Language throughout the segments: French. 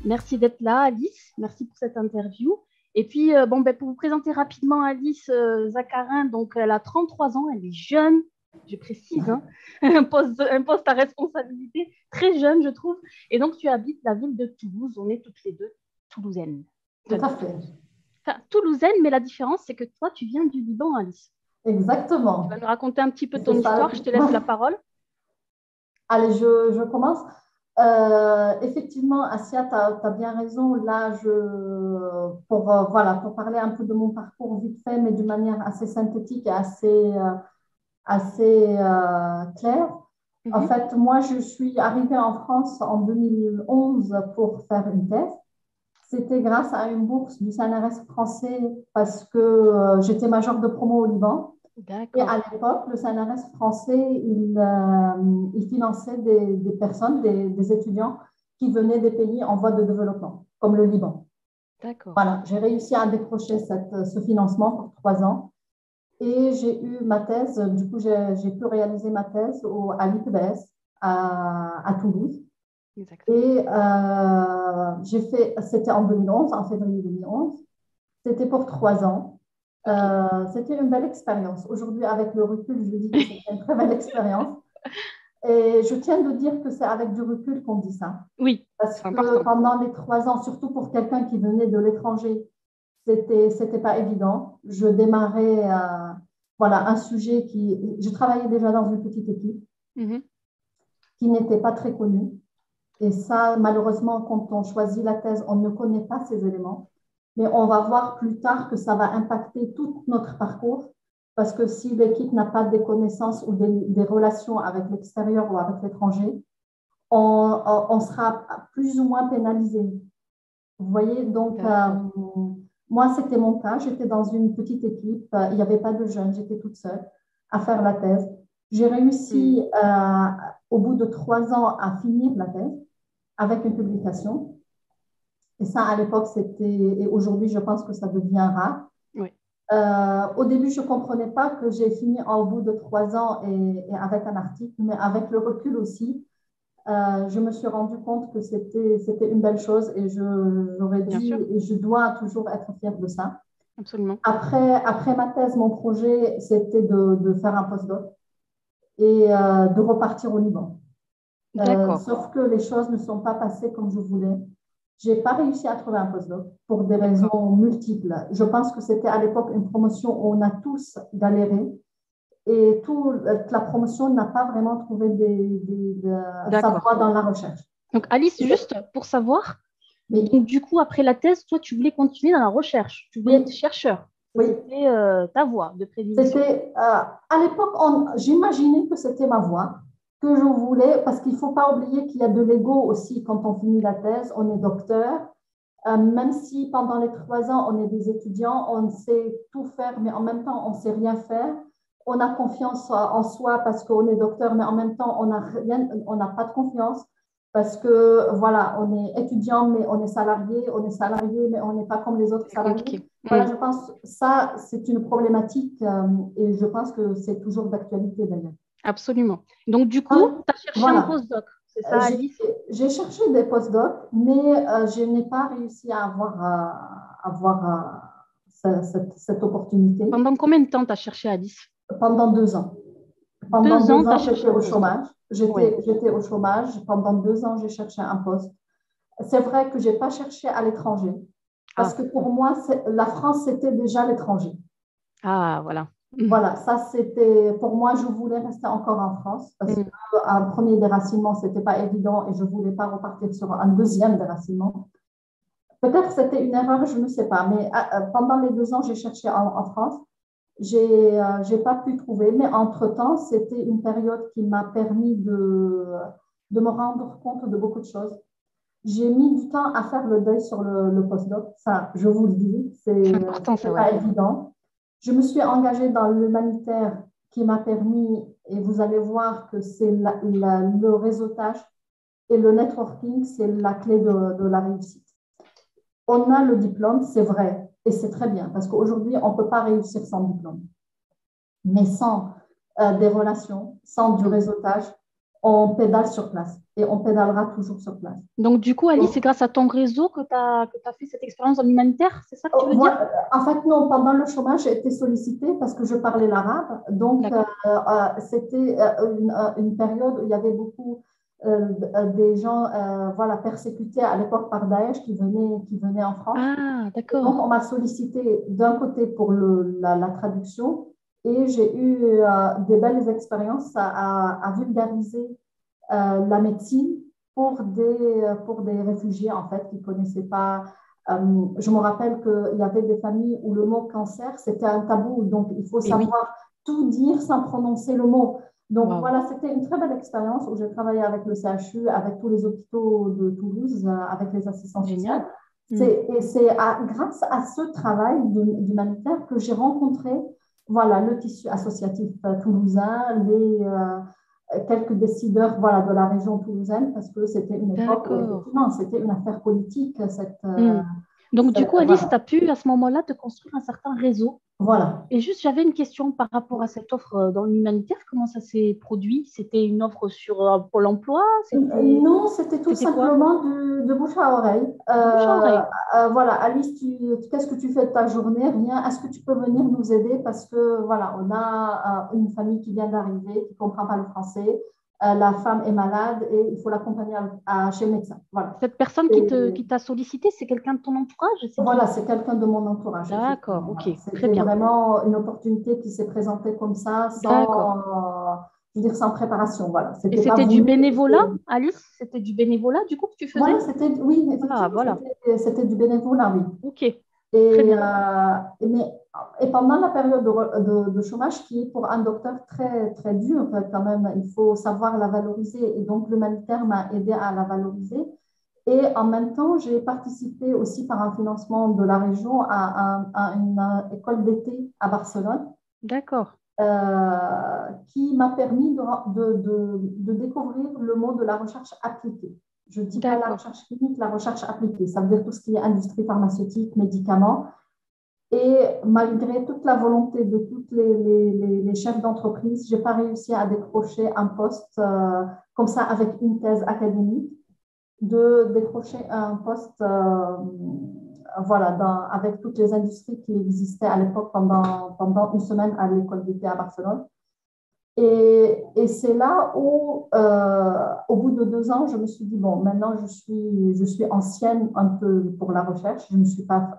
Merci d'être là, Alice. Merci pour cette interview. Et puis, pour vous présenter rapidement Alice Zacharin, donc elle a 33 ans, elle est jeune, je précise, hein, un poste à responsabilité, très jeune, je trouve. Et donc, tu habites la ville de Toulouse. On est toutes les deux toulousaines. Tout à fait. Enfin, toulousaine, mais la différence, c'est que toi, tu viens du Liban, Alice. Tu vas Exactement. nous raconter un petit peu ton C'est ça. histoire. Je te laisse la parole. Allez, je commence. Effectivement, Asia, tu as bien raison. Là, pour parler un peu de mon parcours vite fait, mais d'une manière assez synthétique et assez claire. En fait, moi, je suis arrivée en France en 2011 pour faire une thèse. C'était grâce à une bourse du CNRS français parce que j'étais majeure de promo au Liban. Et à l'époque, le CNRS français, il finançait des personnes, des étudiants qui venaient des pays en voie de développement, comme le Liban. D'accord. Voilà, j'ai réussi à décrocher ce financement pour 3 ans. Et j'ai eu ma thèse, du coup, j'ai pu réaliser ma thèse à l'IPBS à Toulouse. Exactement. Et c'était en 2011, en février 2011. C'était pour 3 ans. C'était une belle expérience. Aujourd'hui, avec le recul, je dis que c'était une très belle expérience. Et je tiens de dire que c'est avec du recul qu'on dit ça. Oui, parce c'est que important. pendant les 3 ans, surtout pour quelqu'un qui venait de l'étranger, c'était pas évident. Je démarrais un sujet je travaillais déjà dans une petite équipe qui n'était pas très connue. Et ça, malheureusement, quand on choisit la thèse, on ne connaît pas ces éléments. Mais on va voir plus tard que ça va impacter tout notre parcours. Parce que si l'équipe n'a pas des connaissances ou des relations avec l'extérieur ou avec l'étranger, on sera plus ou moins pénalisé. Vous voyez, donc, moi, c'était mon cas. J'étais dans une petite équipe. Il n'y avait pas de jeunes. J'étais toute seule à faire la thèse. J'ai réussi, au bout de 3 ans, à finir la thèse avec une publication. Et ça, à l'époque, et aujourd'hui, je pense que ça devient rare. Oui. Au début, je ne comprenais pas que j'ai fini au bout de 3 ans et avec un article, mais avec le recul aussi, je me suis rendu compte que c'était une belle chose et j'aurais dit, et je dois toujours être fière de ça. Absolument. Après ma thèse, mon projet, c'était de faire un postdoc et de repartir au Liban. Sauf que les choses ne sont pas passées comme je voulais. Je n'ai pas réussi à trouver un postdoc pour des raisons multiples. Je pense que c'était à l'époque une promotion où on a tous galéré et toute la promotion n'a pas vraiment trouvé sa voie dans la recherche. Donc, Alice, juste pour savoir, donc, du coup, après la thèse, toi, tu voulais continuer dans la recherche. Tu voulais être chercheur. Oui. C'était ta voie de prédilection. À l'époque, j'imaginais que c'était ma voie, que je voulais, parce qu'il ne faut pas oublier qu'il y a de l'ego aussi quand on finit la thèse, on est docteur. Même si pendant les 3 ans, on est des étudiants, on sait tout faire, mais en même temps, on ne sait rien faire. On a confiance en soi parce qu'on est docteur, mais en même temps, on n'a pas de confiance parce que, voilà, on est étudiant, mais on est salarié, mais on n'est pas comme les autres salariés. Voilà, je pense que ça, c'est une problématique et je pense que c'est toujours d'actualité d'ailleurs. Absolument. Donc, du coup, tu as cherché un postdoc, c'est ça, Alice? J'ai cherché des postdocs, mais je n'ai pas réussi à avoir cette opportunité. Pendant combien de temps tu as cherché, Alice? Pendant 2 ans. Pendant 2 ans, j'étais au chômage. J'étais au chômage. Pendant 2 ans, j'ai cherché un poste. C'est vrai que je n'ai pas cherché à l'étranger, parce que pour moi, la France, c'était déjà l'étranger. Ah, voilà. Voilà, ça c'était, pour moi, je voulais rester encore en France parce qu'un premier déracinement, ce n'était pas évident et je ne voulais pas repartir sur un deuxième déracinement. Peut-être c'était une erreur, je ne sais pas, mais pendant les 2 ans, j'ai cherché en France. Je n'ai pas pu trouver, mais entre-temps, c'était une période qui m'a permis de me rendre compte de beaucoup de choses. J'ai mis du temps à faire le deuil sur le postdoc, ça, je vous le dis, c'est pas évident. Je me suis engagée dans l'humanitaire qui m'a permis, et vous allez voir que c'est le réseautage et le networking, c'est la clé de la réussite. On a le diplôme, c'est vrai, et c'est très bien, parce qu'aujourd'hui, on ne peut pas réussir sans diplôme. Mais sans des relations, sans du réseautage, on pédale sur place et on pédalera toujours sur place. Donc, du coup, Alice, Donc, c'est grâce à ton réseau que tu as fait cette expérience en humanitaire, c'est ça que tu veux moi, dire? en fait, non, pendant le chômage, j'ai été sollicitée parce que je parlais l'arabe. Donc, D'accord. c'était une période où il y avait beaucoup des gens voilà, persécutés à l'époque par Daesh qui venaient en France. Ah, Et donc, d'accord. on m'a sollicité d'un côté pour la traduction et j'ai eu des belles expériences à vulgariser la médecine pour des réfugiés, en fait, qui ne connaissaient pas. Je me rappelle qu'il y avait des familles où le mot cancer, c'était un tabou. Donc, il faut Et oui. savoir tout dire sans prononcer le mot. Donc, Waouh. voilà, c'était une très belle expérience où j'ai travaillé avec le CHU, avec tous les hôpitaux de Toulouse, avec les assistants sociaux. Génial. Hmm. Et c'est grâce à ce travail d'humanitaire que j'ai rencontré voilà, le tissu associatif toulousain, quelques décideurs voilà, de la région toulousaine, parce que c'était une époque où D'accord. effectivement c'était une affaire politique. Hmm. Donc, du coup, Alice, tu Voilà. as pu à ce moment-là te construire un certain réseau. Voilà. Et juste, j'avais une question par rapport à cette offre dans l'humanitaire. Comment ça s'est produit? C'était une offre sur Pôle emploi? Non, c'était tout C'était quoi? simplement de bouche à oreille. Du bouche à oreille. Voilà, Alice, qu'est-ce que tu fais de ta journée? Rien. Est-ce que tu peux venir nous aider? Parce que voilà, on a une famille qui vient d'arriver, qui ne comprend pas le français. La femme est malade et il faut l'accompagner chez le médecin. Voilà. Cette personne Et qui t'a sollicité, c'est quelqu'un de ton entourage? C'est qui? voilà, c'est quelqu'un de mon entourage, D'accord, effectivement. ok, Voilà. très C'était bien. vraiment une opportunité qui s'est présentée comme ça, D'accord. je veux dire, sans préparation. Voilà, Et c'était pas c'était du voulu. bénévolat, Alice? C'était du bénévolat, du coup, que tu faisais? Voilà, oui, Ah, effectivement, voilà. c'était du bénévolat, oui. Ok, très Et, bien. pendant la période de chômage, qui est pour un docteur très, très dur, quand même, il faut savoir la valoriser. Et donc, l'humanitaire m'a aidé à la valoriser. Et en même temps, j'ai participé aussi par un financement de la région à une école d'été à Barcelone D'accord. qui m'a permis de découvrir le mot de la recherche appliquée. Je ne dis pas la D'accord. recherche clinique, la recherche appliquée. Ça veut dire tout ce qui est industrie pharmaceutique, médicaments. Et malgré toute la volonté de tous les chefs d'entreprise, je n'ai pas réussi à décrocher un poste comme ça avec une thèse académique, de décrocher un poste voilà, avec toutes les industries qui existaient à l'époque pendant une semaine à l'école d'été à Barcelone. Et c'est là où, au bout de 2 ans, je me suis dit, bon, maintenant je suis ancienne un peu pour la recherche. Je ne suis pas,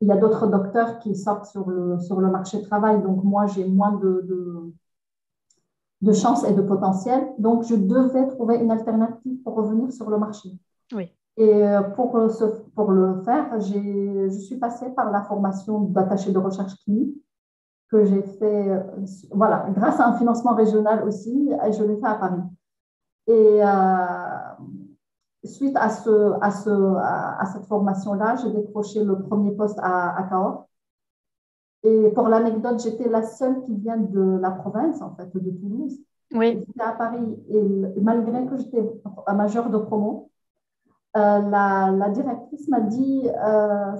il y a d'autres docteurs qui sortent sur le marché du travail, donc moi j'ai moins de chances et de potentiel. Donc je devais trouver une alternative pour revenir sur le marché. Oui. Et pour le faire, je suis passée par la formation d'attaché de recherche clinique que j'ai fait, voilà, grâce à un financement régional aussi, et je l'ai fait à Paris. Et suite à cette formation-là, j'ai décroché le premier poste à Cahors. Et pour l'anecdote, j'étais la seule qui vient de la province, en fait, de Toulouse. Et Oui. j'étais à Paris. Et malgré que j'étais majeure de promo, la directrice m'a dit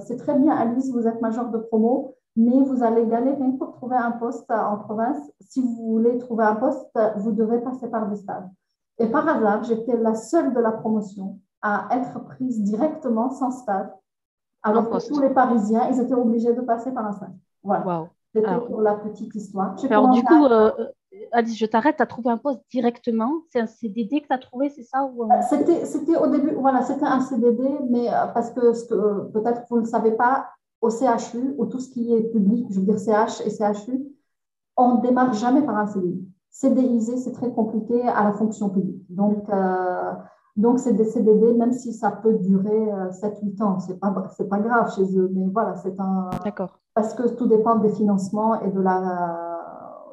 c'est très bien, Alice, vous êtes majeure de promo, mais vous allez galérer pour trouver un poste en province. Si vous voulez trouver un poste, vous devez passer par des stages. Et par hasard, j'étais la seule de la promotion à être prise directement sans stage, En alors que tous poste. les Parisiens, ils étaient obligés de passer par un stage. Voilà. Waouh. C'était Alors, pour la petite histoire. J'ai alors, du commencé coup, Alice, je t'arrête. Tu as trouvé un poste directement. C'est un CDD que tu as trouvé, c'est ça C'était au début, voilà, c'était un CDD, mais parce que, peut-être que vous ne le savez pas, au CHU, ou tout ce qui est public, je veux dire CH et CHU, on ne démarre jamais par un CDI. CDIser, c'est très compliqué à la fonction publique. Donc c'est des CDD, même si ça peut durer 7-8 ans, c'est pas grave chez eux, mais voilà, D'accord. parce que tout dépend des financements et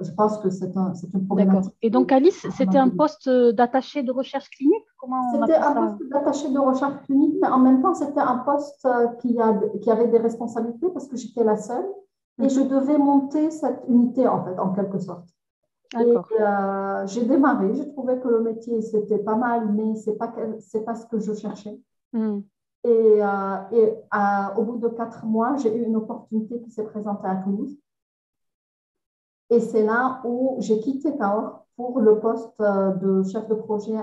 je pense que c'est une D'accord. problématique. Et donc, Alice, c'était un poste d'attaché de recherche clinique? Comment on C'était appelle un ça? poste d'attaché de recherche clinique, mais en même temps, c'était un poste qui avait des responsabilités parce que j'étais la seule et je Mhm. devais monter cette unité, en fait, en quelque sorte. Et D'accord. j'ai démarré, j'ai trouvé que le métier, c'était pas mal, mais c'est pas ce que je cherchais. Hmm. Au bout de 4 mois, j'ai eu une opportunité qui s'est présentée à Toulouse. Et c'est là où j'ai quitté Cahors pour le poste de chef de projet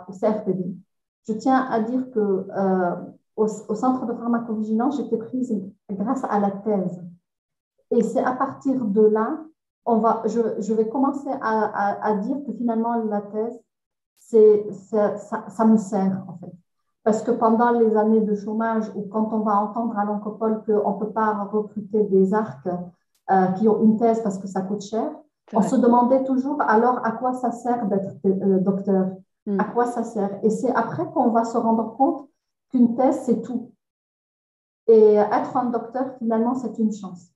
au CRPD. Je tiens à dire que au centre de pharmacovigilance, j'étais prise grâce à la thèse. Et c'est à partir de là, je vais commencer à dire que finalement, la thèse, ça me sert en fait. Parce que pendant les années de chômage ou quand on va entendre à l'oncopole qu'on ne peut pas recruter des ARC qui ont une thèse parce que ça coûte cher, on se demandait toujours alors à quoi ça sert d'être docteur, à quoi ça sert. Et c'est après qu'on va se rendre compte qu'une thèse, c'est tout. Et être un docteur, finalement, c'est une chance.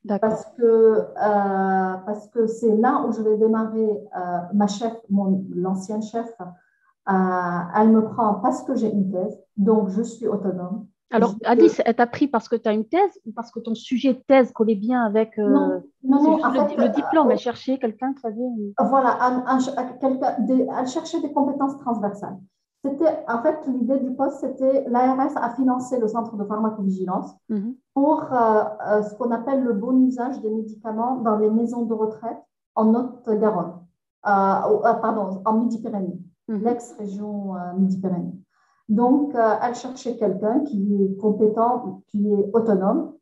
Parce que c'est là où je vais démarrer ma chef, l'ancienne chef, elle me prend parce que j'ai une thèse, donc je suis autonome. Alors, Alice, elle t'a pris parce que tu as une thèse ou parce que ton sujet de thèse collait bien avec non, en fait, le diplôme? Elle cherchait quelqu'un qui avait… Voilà, elle cherchait des compétences transversales. En fait, l'idée du poste, c'était l'ARS a financé le centre de pharmacovigilance pour ce qu'on appelle le bon usage des médicaments dans les maisons de retraite en Haute-Garonne, pardon, en Midi-Pyrénées, l'ex-région Midi-Pyrénées. Donc, elle cherchait quelqu'un qui est compétent, qui est autonome,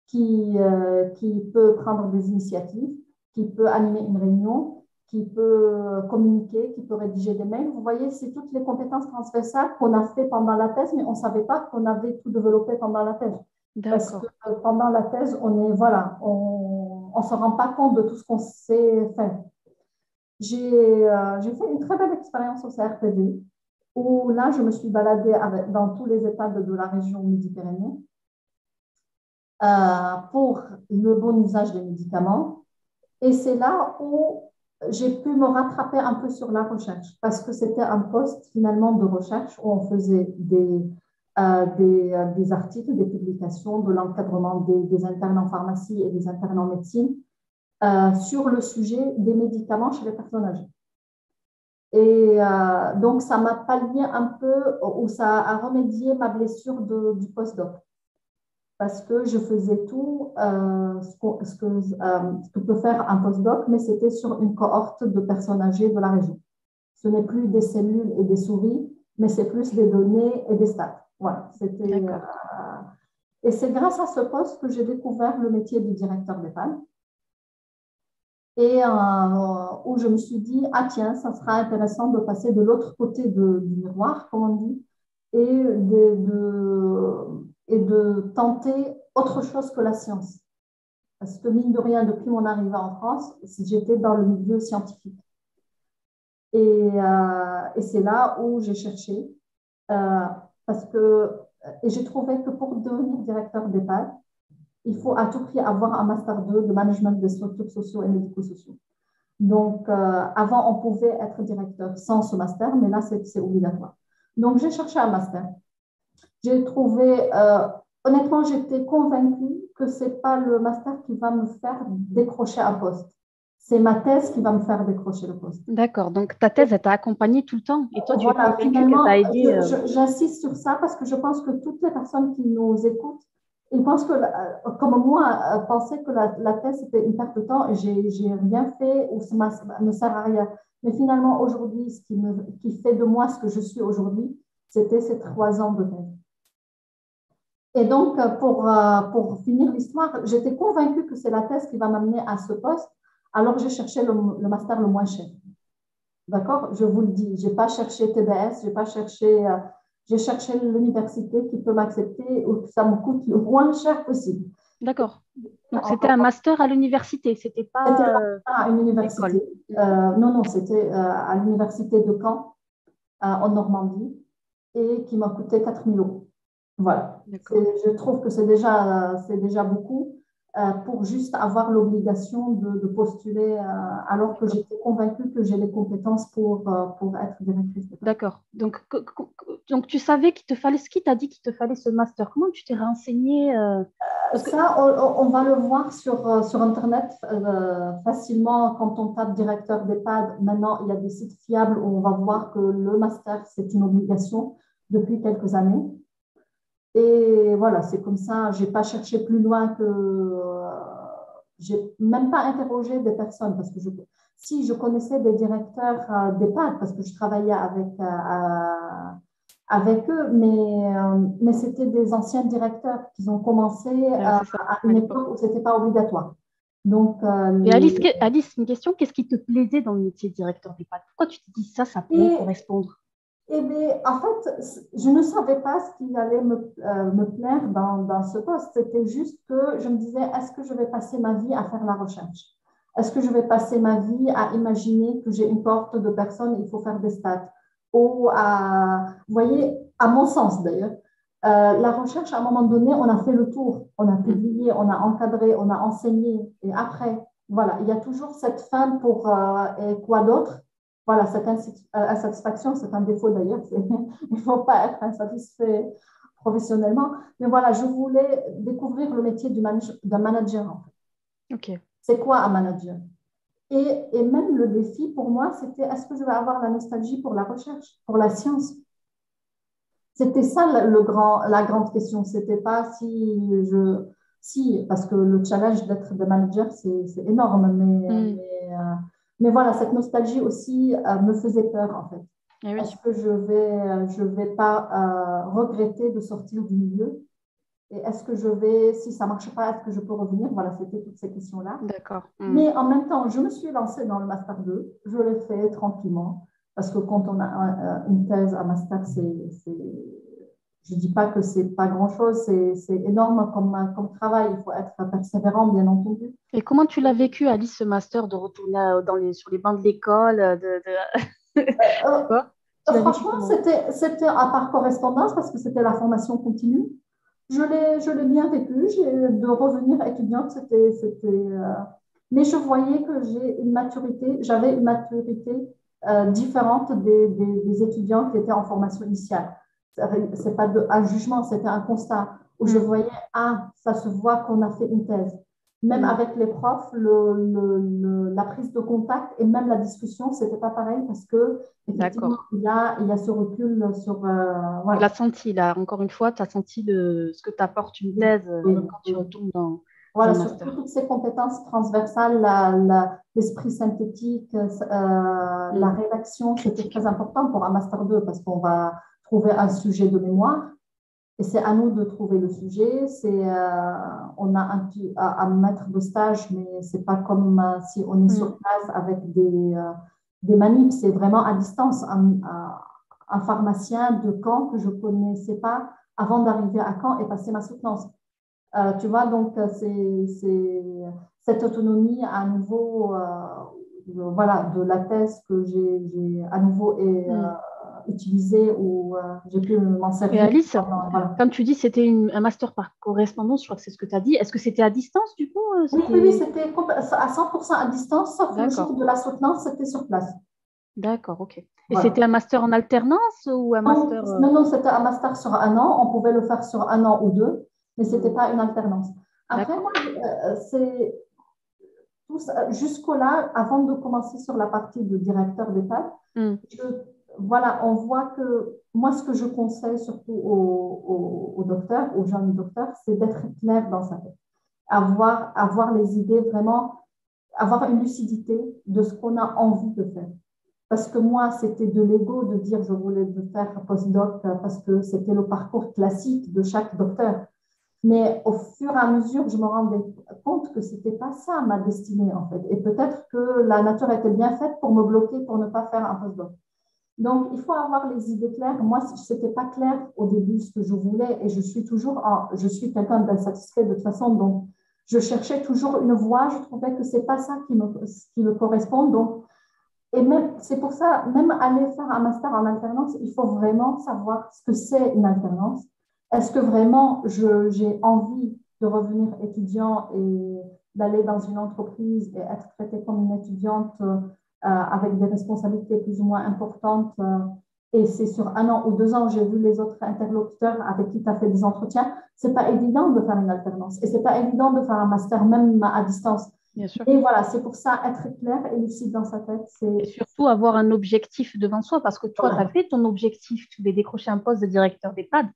qui peut prendre des initiatives, qui peut animer une réunion, qui peut communiquer, qui peut rédiger des mails. Vous voyez, c'est toutes les compétences transversales qu'on a fait pendant la thèse, mais on ne savait pas qu'on avait tout développé pendant la thèse. Parce que pendant la thèse, on ne se rend pas compte de tout ce qu'on s'est fait. J'ai fait une très belle expérience au CRPD, où là, je me suis baladée dans tous les EHPAD de la région Midi-Pyrénées pour le bon usage des médicaments. Et c'est là où j'ai pu me rattraper un peu sur la recherche, parce que c'était un poste finalement de recherche où on faisait des articles, des publications, de l'encadrement des internes en pharmacie et des internes en médecine sur le sujet des médicaments chez les personnes âgées. Et donc, ça m'a pallié un peu, ou ça a remédié ma blessure du postdoc. Parce que je faisais tout ce que peut faire un postdoc, mais c'était sur une cohorte de personnes âgées de la région. Ce n'est plus des cellules et des souris, mais c'est plus des données et des stats. Voilà, et c'est grâce à ce poste que j'ai découvert le métier de directeur d'EHPAD. Et où je me suis dit, ah tiens, ça sera intéressant de passer de l'autre côté du miroir, comme on dit, et de tenter autre chose que la science. Parce que mine de rien, depuis mon arrivée en France, j'étais dans le milieu scientifique. Et c'est là où j'ai cherché, et j'ai trouvé que pour devenir directeur d'EHPAD, il faut à tout prix avoir un master 2 de management des structures sociaux et médico-sociaux. Donc, avant, on pouvait être directeur sans ce master, mais là, c'est obligatoire. Donc, j'ai cherché un master. J'ai trouvé, honnêtement, j'étais convaincue que ce n'est pas le master qui va me faire décrocher un poste. C'est ma thèse qui va me faire décrocher le poste. D'accord, donc ta thèse, elle t'a accompagnée tout le temps et toi, tu es convaincue finalement, qu'elle t'a aidé. J'insiste sur ça parce que je pense que toutes les personnes qui nous écoutent, ils pensent que, comme moi, pensaient que la thèse était une perte de temps et j'ai rien fait ou ça ne sert à rien. Mais finalement, aujourd'hui, ce qui fait de moi ce que je suis aujourd'hui, c'était ces 3 ans de thèse. Et donc, pour finir l'histoire, j'étais convaincue que c'est la thèse qui va m'amener à ce poste, alors j'ai cherché le master le moins cher. D'accord? Je vous le dis, je n'ai pas cherché TBS, j'ai cherché l'université qui peut m'accepter ou que ça me coûte le moins cher possible. D'accord. Donc, c'était un master à l'université, c'était pas… C'était à une université. Non, c'était à l'université de Caen, en Normandie, et qui m'a coûté 4 000 €. Voilà. Je trouve que c'est déjà beaucoup pour juste avoir l'obligation de postuler alors que j'étais convaincue que j'ai les compétences pour être directrice. D'accord. Donc, tu savais qu'il te fallait, ce qui t'a dit qu'il te fallait ce master. Comment tu t'es renseignée Ça, on va le voir sur Internet facilement quand on tape directeur d'EHPAD. Maintenant, il y a des sites fiables où on va voir que le master, c'est une obligation depuis quelques années. Et voilà, c'est comme ça. Je n'ai pas cherché plus loin que… je n'ai même pas interrogé des personnes parce que si je connaissais des directeurs d'EHPAD, parce que je travaillais avec eux, mais c'était des anciens directeurs qui ont commencé à une époque où ce n'était pas obligatoire. Donc, et Alice, une question, qu'est-ce qui te plaisait dans le métier de directeur d'EHPAD? Pourquoi tu te dis ça pourrait correspondre? Eh bien, en fait, je ne savais pas ce qui allait me plaire dans ce poste. C'était juste que je me disais, est-ce que je vais passer ma vie à faire la recherche? Est-ce que je vais passer ma vie à imaginer que j'ai une cohorte de personnes, il faut faire des stats? Ou vous voyez, à mon sens d'ailleurs, la recherche, à un moment donné, on a fait le tour. On a publié, on a encadré, on a enseigné. Et après, voilà, il y a toujours cette fin pour et quoi d'autre? Voilà, cette insatisfaction, c'est un défaut d'ailleurs. Il ne faut pas être insatisfait professionnellement. Mais voilà, je voulais découvrir le métier d'un manager. En fait. Okay. C'est quoi un manager? Et même le défi pour moi, c'était est-ce que je vais avoir la nostalgie pour la recherche, pour la science? C'était ça la grande question. C'était pas si, parce que le challenge d'être de manager, c'est énorme, mais voilà, cette nostalgie aussi me faisait peur en fait. Oui. Est-ce que je vais pas regretter de sortir du milieu? Et est-ce que si ça marche pas, est-ce que je peux revenir? Voilà, c'était toutes ces questions-là. D'accord. Mais en même temps, je me suis lancée dans le Master 2. Je l'ai fait tranquillement. Parce que quand on a une thèse à Master, je ne dis pas que ce n'est pas grand-chose, c'est énorme comme travail. Il faut être persévérant, bien entendu. Et comment tu l'as vécu, Alice, ce Master, de retourner sur les bancs de l'école Franchement, c'était par correspondance parce que c'était la formation continue. Je l'ai bien vécu. De revenir étudiante, mais je voyais que j'avais une maturité différente des étudiants qui étaient en formation initiale. C'est pas un jugement, c'était un constat où je voyais, ça se voit qu'on a fait une thèse. Même avec les profs, la prise de contact et même la discussion, c'était pas pareil parce que effectivement, il y a ce recul sur. Voilà. Tu l'as senti là, encore une fois, tu as senti ce que t'apporte une thèse quand tu retournes dans. Voilà, surtout toutes ces compétences transversales, l'esprit synthétique, la rédaction, c'était très important pour un Master 2 parce qu'on va trouver un sujet de mémoire et c'est à nous de trouver le sujet. On a un maître de stage, mais c'est pas comme si on est sur place avec des manips, c'est vraiment à distance. Un pharmacien de Caen que je ne connaissais pas avant d'arriver à Caen et passer ma soutenance. Tu vois, donc c'est cette autonomie à nouveau, voilà, de la thèse que j'ai à nouveau utilisée ou j'ai pu m'en servir. Et Alice, voilà. Comme tu dis, c'était un master par correspondance, je crois que c'est ce que tu as dit. Est-ce que c'était à distance du coup? Oui, c'était à 100% à distance, sauf le jour de la soutenance, c'était sur place. D'accord, ok. Et voilà. C'était un master en alternance ou un master Non, c'était un master sur 1 an. On pouvait le faire sur 1 an ou 2, mais ce n'était pas une alternance. Après, moi, jusqu'au-là, avant de commencer sur la partie de directeur d'EHPAD, voilà, on voit que moi, ce que je conseille surtout aux docteurs, aux jeunes docteurs, c'est d'être clair dans sa tête. Avoir les idées vraiment, avoir une lucidité de ce qu'on a envie de faire. Parce que moi, c'était de l'ego de dire je voulais faire postdoc parce que c'était le parcours classique de chaque docteur. Mais au fur et à mesure, je me rendais compte que ce n'était pas ça ma destinée, en fait. Et peut-être que la nature était bien faite pour me bloquer, pour ne pas faire un postdoc. Donc, il faut avoir les idées claires. Moi, ce n'était pas clair au début ce que je voulais et je suis quelqu'un d'insatisfait de toute façon. Donc, je cherchais toujours une voie. Je trouvais que ce n'est pas ça qui me correspond. Donc, et même, c'est pour ça, même aller faire un master en alternance, il faut vraiment savoir ce que c'est une alternance. Est-ce que vraiment j'ai envie de revenir étudiant et d'aller dans une entreprise et être traitée comme une étudiante avec des responsabilités plus ou moins importantes et c'est sur 1 an ou 2 ans, j'ai vu les autres interlocuteurs avec qui tu as fait des entretiens, c'est pas évident de faire une alternance et c'est pas évident de faire un master même à distance. Bien sûr. Et voilà, c'est pour ça, être clair et lucide dans sa tête. Et surtout avoir un objectif devant soi, parce que toi, tu as fait ton objectif, tu voulais décrocher un poste de directeur d'EHPAD.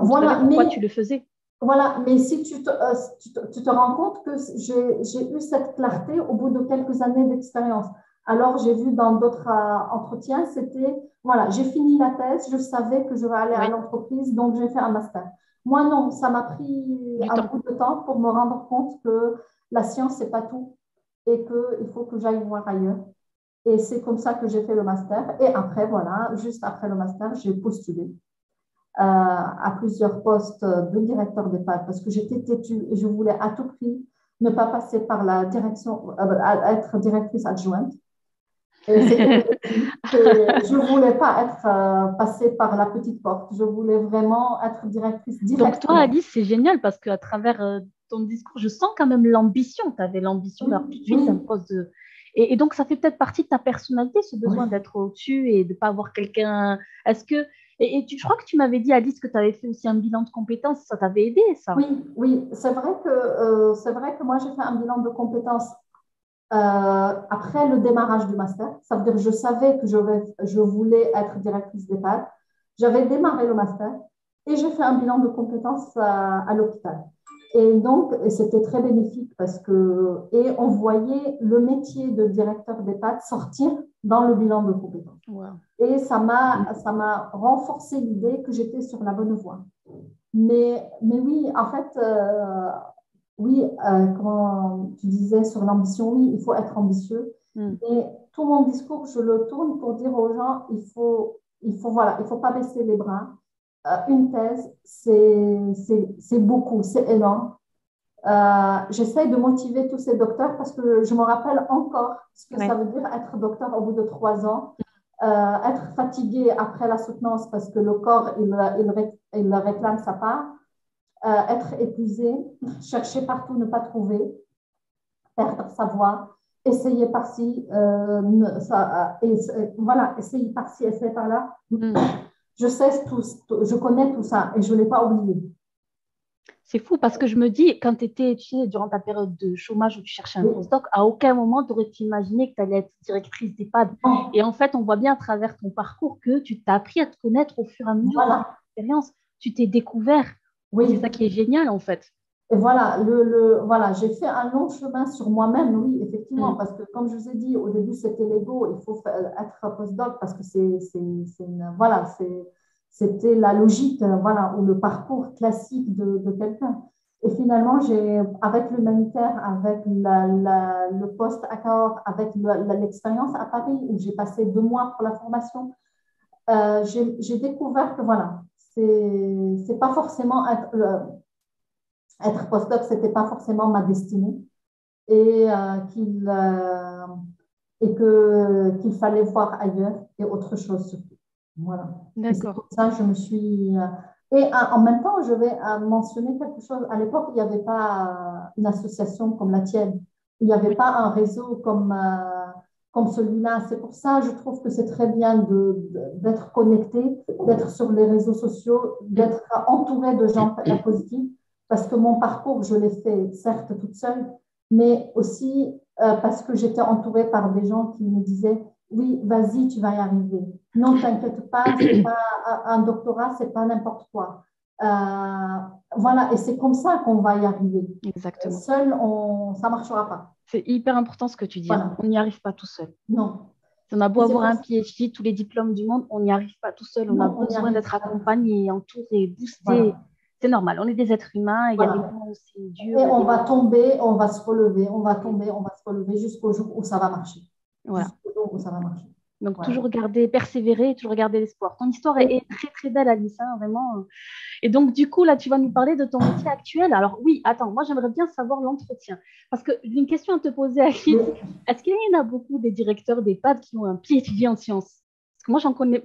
Voilà, pourquoi tu le faisais. Voilà, mais si tu te rends compte que j'ai eu cette clarté au bout de quelques années d'expérience. Alors, j'ai vu dans d'autres entretiens, c'était, voilà, j'ai fini la thèse, je savais que je vais aller à l'entreprise, donc j'ai fait un master. Moi, non, ça m'a pris un bout de temps pour me rendre compte que la science, c'est pas tout et qu'il faut que j'aille voir ailleurs. Et c'est comme ça que j'ai fait le master. Et après, voilà, juste après le master, j'ai postulé à plusieurs postes de directeur d'EHPAD parce que j'étais têtue et je voulais à tout prix ne pas passer par la direction, être directrice adjointe. Et je ne voulais pas être passée par la petite porte. Je voulais vraiment être directrice directement. Donc, toi, Alice, c'est génial parce qu'à travers ton discours, je sens quand même l'ambition. Tu avais l'ambition d'avoir tout de suite un poste de. Et donc, ça fait peut-être partie de ta personnalité, ce besoin d'être au-dessus et de ne pas avoir quelqu'un. Est-ce que. Je crois que tu m'avais dit, Alice, que tu avais fait aussi un bilan de compétences. Ça t'avait aidé, ça? Oui. C'est vrai que moi, j'ai fait un bilan de compétences après le démarrage du master. Ça veut dire que je savais que je voulais être directrice d'EHPAD. J'avais démarré le master et j'ai fait un bilan de compétences à l'hôpital. Et donc, c'était très bénéfique et on voyait le métier de directeur d'EHPAD sortir dans le bilan de compétences. Wow. Et ça m'a renforcé l'idée que j'étais sur la bonne voie. Mais oui, en fait, oui, comme tu disais sur l'ambition, oui, il faut être ambitieux. Et tout mon discours, je le tourne pour dire aux gens, il faut pas baisser les bras. Une thèse, c'est beaucoup, c'est énorme. J'essaie de motiver tous ces docteurs parce que je me rappelle encore ce que ça veut dire être docteur au bout de 3 ans, être fatigué après la soutenance parce que le corps, il réclame sa part, être épuisé, chercher partout, ne pas trouver, perdre sa voix, essayer par-ci, essayer par-ci, essayer par-là. Je connais tout ça et je ne l'ai pas oublié. C'est fou parce que je me dis, quand tu étais durant ta période de chômage où tu cherchais un postdoc, à aucun moment tu aurais imaginé que tu allais être directrice d'EHPAD. Et en fait, on voit bien à travers ton parcours que tu t'as appris à te connaître au fur et à mesure de ton expérience. Tu t'es découvert. Oui. C'est ça qui est génial en fait. Et voilà, j'ai fait un long chemin sur moi-même, oui, effectivement, parce que comme je vous ai dit, au début, c'était l'ego, il faut être postdoc parce que c'était la logique, ou le parcours classique de quelqu'un. Et finalement, avec l'humanitaire, avec le poste à Cahors, avec l'expérience à Paris, où j'ai passé 2 mois pour la formation, j'ai découvert que c'est pas forcément être postdoc, ce n'était pas forcément ma destinée et qu'il fallait voir ailleurs et autre chose surtout. Voilà. D'accord. Pour ça, je me suis... Et en même temps, je vais mentionner quelque chose. À l'époque, il n'y avait pas une association comme la tienne. Il n'y avait pas un réseau comme celui-là. C'est pour ça, je trouve que c'est très bien d'être connecté, d'être sur les réseaux sociaux, d'être entouré de gens positifs. Parce que mon parcours, je l'ai fait, certes, toute seule, mais aussi parce que j'étais entourée par des gens qui me disaient « Oui, vas-y, tu vas y arriver. Non, t'inquiète pas, un doctorat, c'est pas n'importe quoi. » Voilà, et c'est comme ça qu'on va y arriver. Exactement. Seul, ça ne marchera pas. C'est hyper important ce que tu dis. Voilà. On n'y arrive pas tout seul. Non. On a beau avoir un PhD, tous les diplômes du monde, on n'y arrive pas tout seul. On a besoin d'être accompagné, entouré, boosté. Voilà. C'est normal, on est des êtres humains, il y a des moments où c'est dur. Et on va tomber, on va se relever, on va tomber, on va se relever jusqu'au jour où ça va marcher. Voilà. Jusqu'au jour où ça va marcher. Donc, toujours garder, persévérer, toujours garder l'espoir. Ton histoire est très, très belle, Alice, hein, vraiment. Et donc, du coup, là, tu vas nous parler de ton métier actuel. Alors, oui, attends, moi, j'aimerais bien savoir l'entretien. Parce que j'ai une question à te poser, Alice. Est-ce qu'il y en a beaucoup des directeurs d'EHPAD qui ont un PhD en sciences? Parce que moi, j'en connais...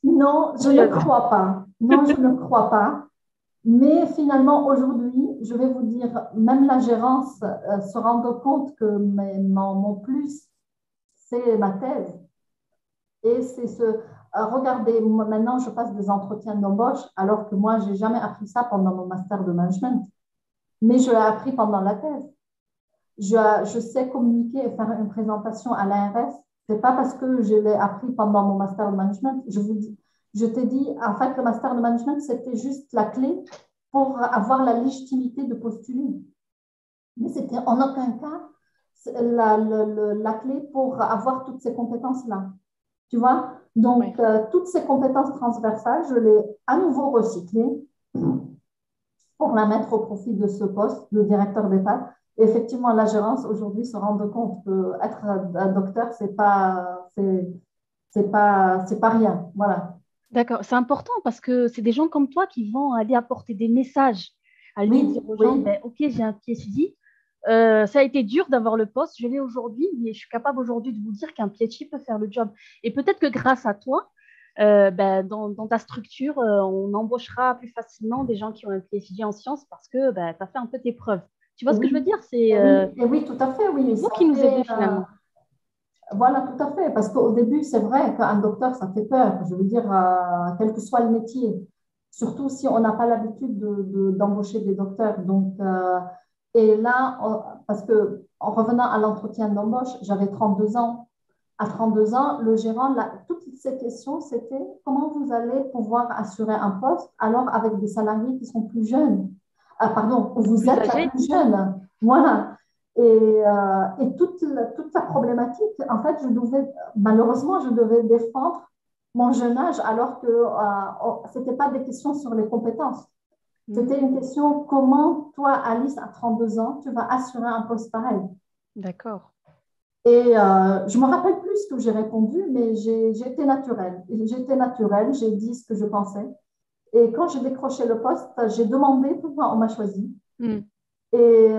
Non, je ne crois pas. Non, je ne crois pas. Mais finalement, aujourd'hui, je vais vous dire, même la gérance se rend compte que mon plus, c'est ma thèse. Et c'est regardez, moi, maintenant, je passe des entretiens d'embauche, alors que moi, je n'ai jamais appris ça pendant mon master de management. Mais je l'ai appris pendant la thèse. Je sais communiquer et faire une présentation à l'ARS. Ce n'est pas parce que je l'ai appris pendant mon master de management. Je t'ai dit, en fait, le master de management, c'était juste la clé pour avoir la légitimité de postuler. Mais c'était en aucun cas, la clé pour avoir toutes ces compétences-là. Tu vois? Donc, toutes ces compétences transversales, je les à nouveau recyclées pour la mettre au profit de ce poste de directeur d'EHPAD. Et effectivement, la gérance aujourd'hui se rend compte qu'être un docteur, c'est pas rien. Voilà. D'accord, c'est important parce que c'est des gens comme toi qui vont aller apporter des messages, aller dire aux gens, ben, ok, j'ai un PhD, ça a été dur d'avoir le poste, je l'ai aujourd'hui, mais je suis capable aujourd'hui de vous dire qu'un PhD peut faire le job. Et peut-être que grâce à toi, ben, dans ta structure, on embauchera plus facilement des gens qui ont un PhD en sciences parce que ben, tu as fait un peu tes preuves. Tu vois ce que je veux dire? C'est oui, tout à fait, oui. vous qui nous aidez finalement. Voilà, tout à fait. Parce qu'au début, c'est vrai qu'un docteur, ça fait peur. Je veux dire, quel que soit le métier. Surtout si on n'a pas l'habitude d'embaucher des docteurs. Donc, et là, parce que en revenant à l'entretien d'embauche, j'avais 32 ans. À 32 ans, le gérant, toutes ces questions, c'était comment vous allez pouvoir assurer un poste alors avec des salariés qui sont plus jeunes. Pardon, vous êtes la plus jeune. Voilà. Et toute la problématique, en fait, malheureusement, je devais défendre mon jeune âge alors que ce n'était pas des questions sur les compétences. C'était une question, comment toi, Alice, à 32 ans, tu vas assurer un poste pareil? D'accord. Et je ne me rappelle plus ce que j'ai répondu, mais j'ai été naturelle. J'ai dit ce que je pensais. Et quand j'ai décroché le poste, j'ai demandé pourquoi on m'a choisi. Et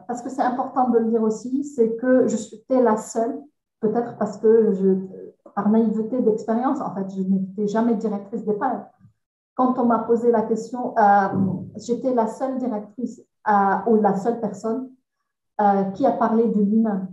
parce que c'est important de le dire aussi, c'est que je suis la seule, peut-être parce que par naïveté d'expérience, en fait, je n'étais jamais directrice d'EHPAD. Quand on m'a posé la question, j'étais la seule directrice ou la seule personne qui a parlé de l'humain,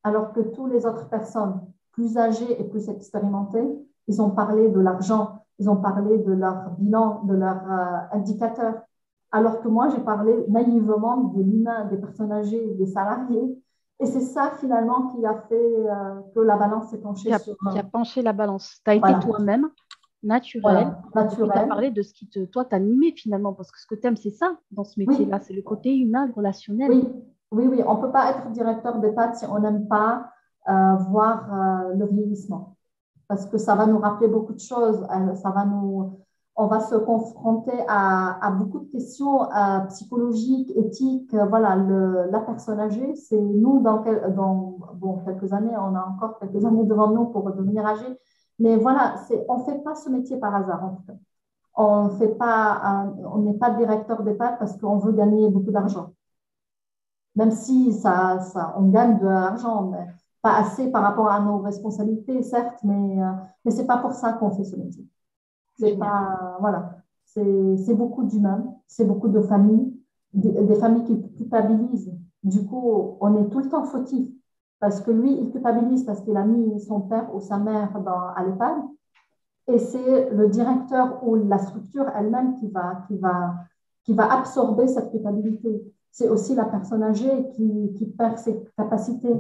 alors que toutes les autres personnes plus âgées et plus expérimentées, ils ont parlé de l'argent, ils ont parlé de leur bilan, de leurs indicateurs. Alors que moi, j'ai parlé naïvement de l'humain, des personnes âgées, des salariés. Et c'est ça, finalement, qui a fait que la balance s'est penchée sur... Qui a penché la balance. Tu as été toi-même, naturel. Voilà, naturel. Tu as parlé de ce qui toi, t'animait finalement. Parce que ce que tu aimes, c'est ça, dans ce métier-là. C'est le côté humain, le relationnel. Oui. On ne peut pas être directeur d'EHPAD si on n'aime pas voir le vieillissement. Parce que ça va nous rappeler beaucoup de choses. On va se confronter à beaucoup de questions psychologiques, éthiques. Voilà, la personne âgée, c'est nous dans quelques années, on a encore quelques années devant nous pour devenir âgé. Mais voilà, on ne fait pas ce métier par hasard, en tout cas. On n'est pas directeur d'EHPAD parce qu'on veut gagner beaucoup d'argent. Même si on gagne de l'argent, mais pas assez par rapport à nos responsabilités, certes, mais ce n'est pas pour ça qu'on fait ce métier. C'est beaucoup d'humains, c'est beaucoup de familles, des familles qui culpabilisent. Du coup, on est tout le temps fautif. Parce que lui, il culpabilise parce qu'il a mis son père ou sa mère à l'EHPAD. Et c'est le directeur ou la structure elle-même qui va absorber cette culpabilité. C'est aussi la personne âgée qui perd ses capacités.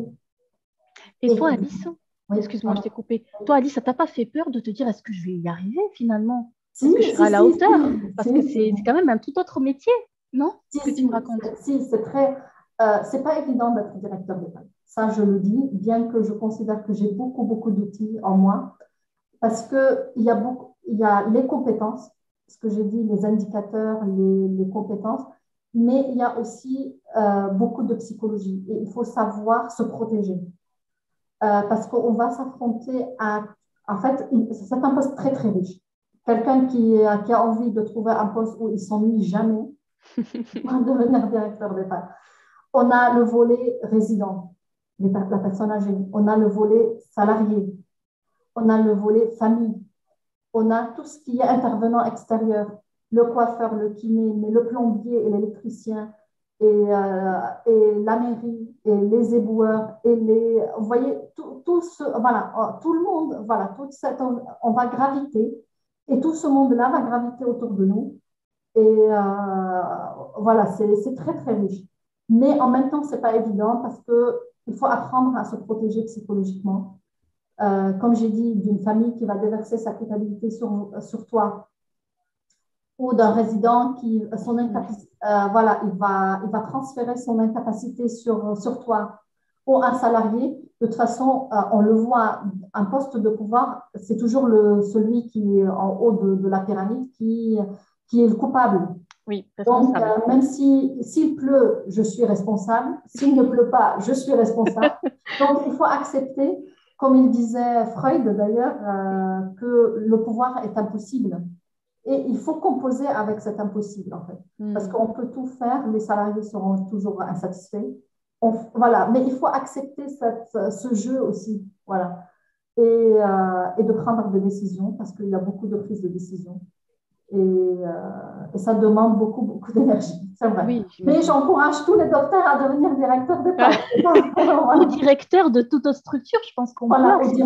Et toi, Alice, excuse-moi, je t'ai coupé. Toi, Alice, ça t'a pas fait peur de te dire est-ce que je vais y arriver finalement? Est-ce que je serai à la hauteur? Parce que c'est quand même un tout autre métier, non? Ce que tu me racontes. C'est pas évident d'être directeur d'EHPAD. Ça, je le dis, bien que je considère que j'ai beaucoup, beaucoup d'outils en moi, parce qu'il y a les compétences, ce que j'ai dit, les indicateurs, les compétences, mais il y a aussi beaucoup de psychologie et il faut savoir se protéger. Parce qu'on va s'affronter à... En fait, c'est un poste très, très riche. Quelqu'un qui a envie de trouver un poste où il ne s'ennuie jamais va devenir directeur d'EHPAD. On a le volet résident, la personne âgée. On a le volet salarié. On a le volet famille. On a tout ce qui est intervenant extérieur, le coiffeur, le kiné, mais le plombier et l'électricien, et la mairie, et les éboueurs, vous voyez, tout le monde, voilà, on va graviter, et tout ce monde-là va graviter autour de nous. Et voilà, c'est très, très riche. Mais en même temps, ce n'est pas évident parce qu'il faut apprendre à se protéger psychologiquement. Comme j'ai dit, d'une famille qui va déverser sa culpabilité sur toi, ou d'un résident qui, il va transférer son incapacité sur toi, ou un salarié, de toute façon, on le voit, un poste de pouvoir, c'est toujours celui qui est en haut de la pyramide qui est le coupable. Oui, Donc, responsable. même s'il pleut, je suis responsable. S'il ne pleut pas, je suis responsable. Donc, il faut accepter, comme il disait Freud d'ailleurs, que le pouvoir est impossible. Et il faut composer avec cet impossible, en fait. Parce qu'on peut tout faire, les salariés seront toujours insatisfaits. Voilà. Mais il faut accepter ce jeu aussi. Voilà. Et de prendre des décisions, parce qu'il y a beaucoup de prises de décisions. Et ça demande beaucoup, beaucoup d'énergie, c'est vrai. Oui, mais j'encourage tous les docteurs à devenir directeurs d'école. Ou directeur de toute autre structure, je pense qu'on peut accéder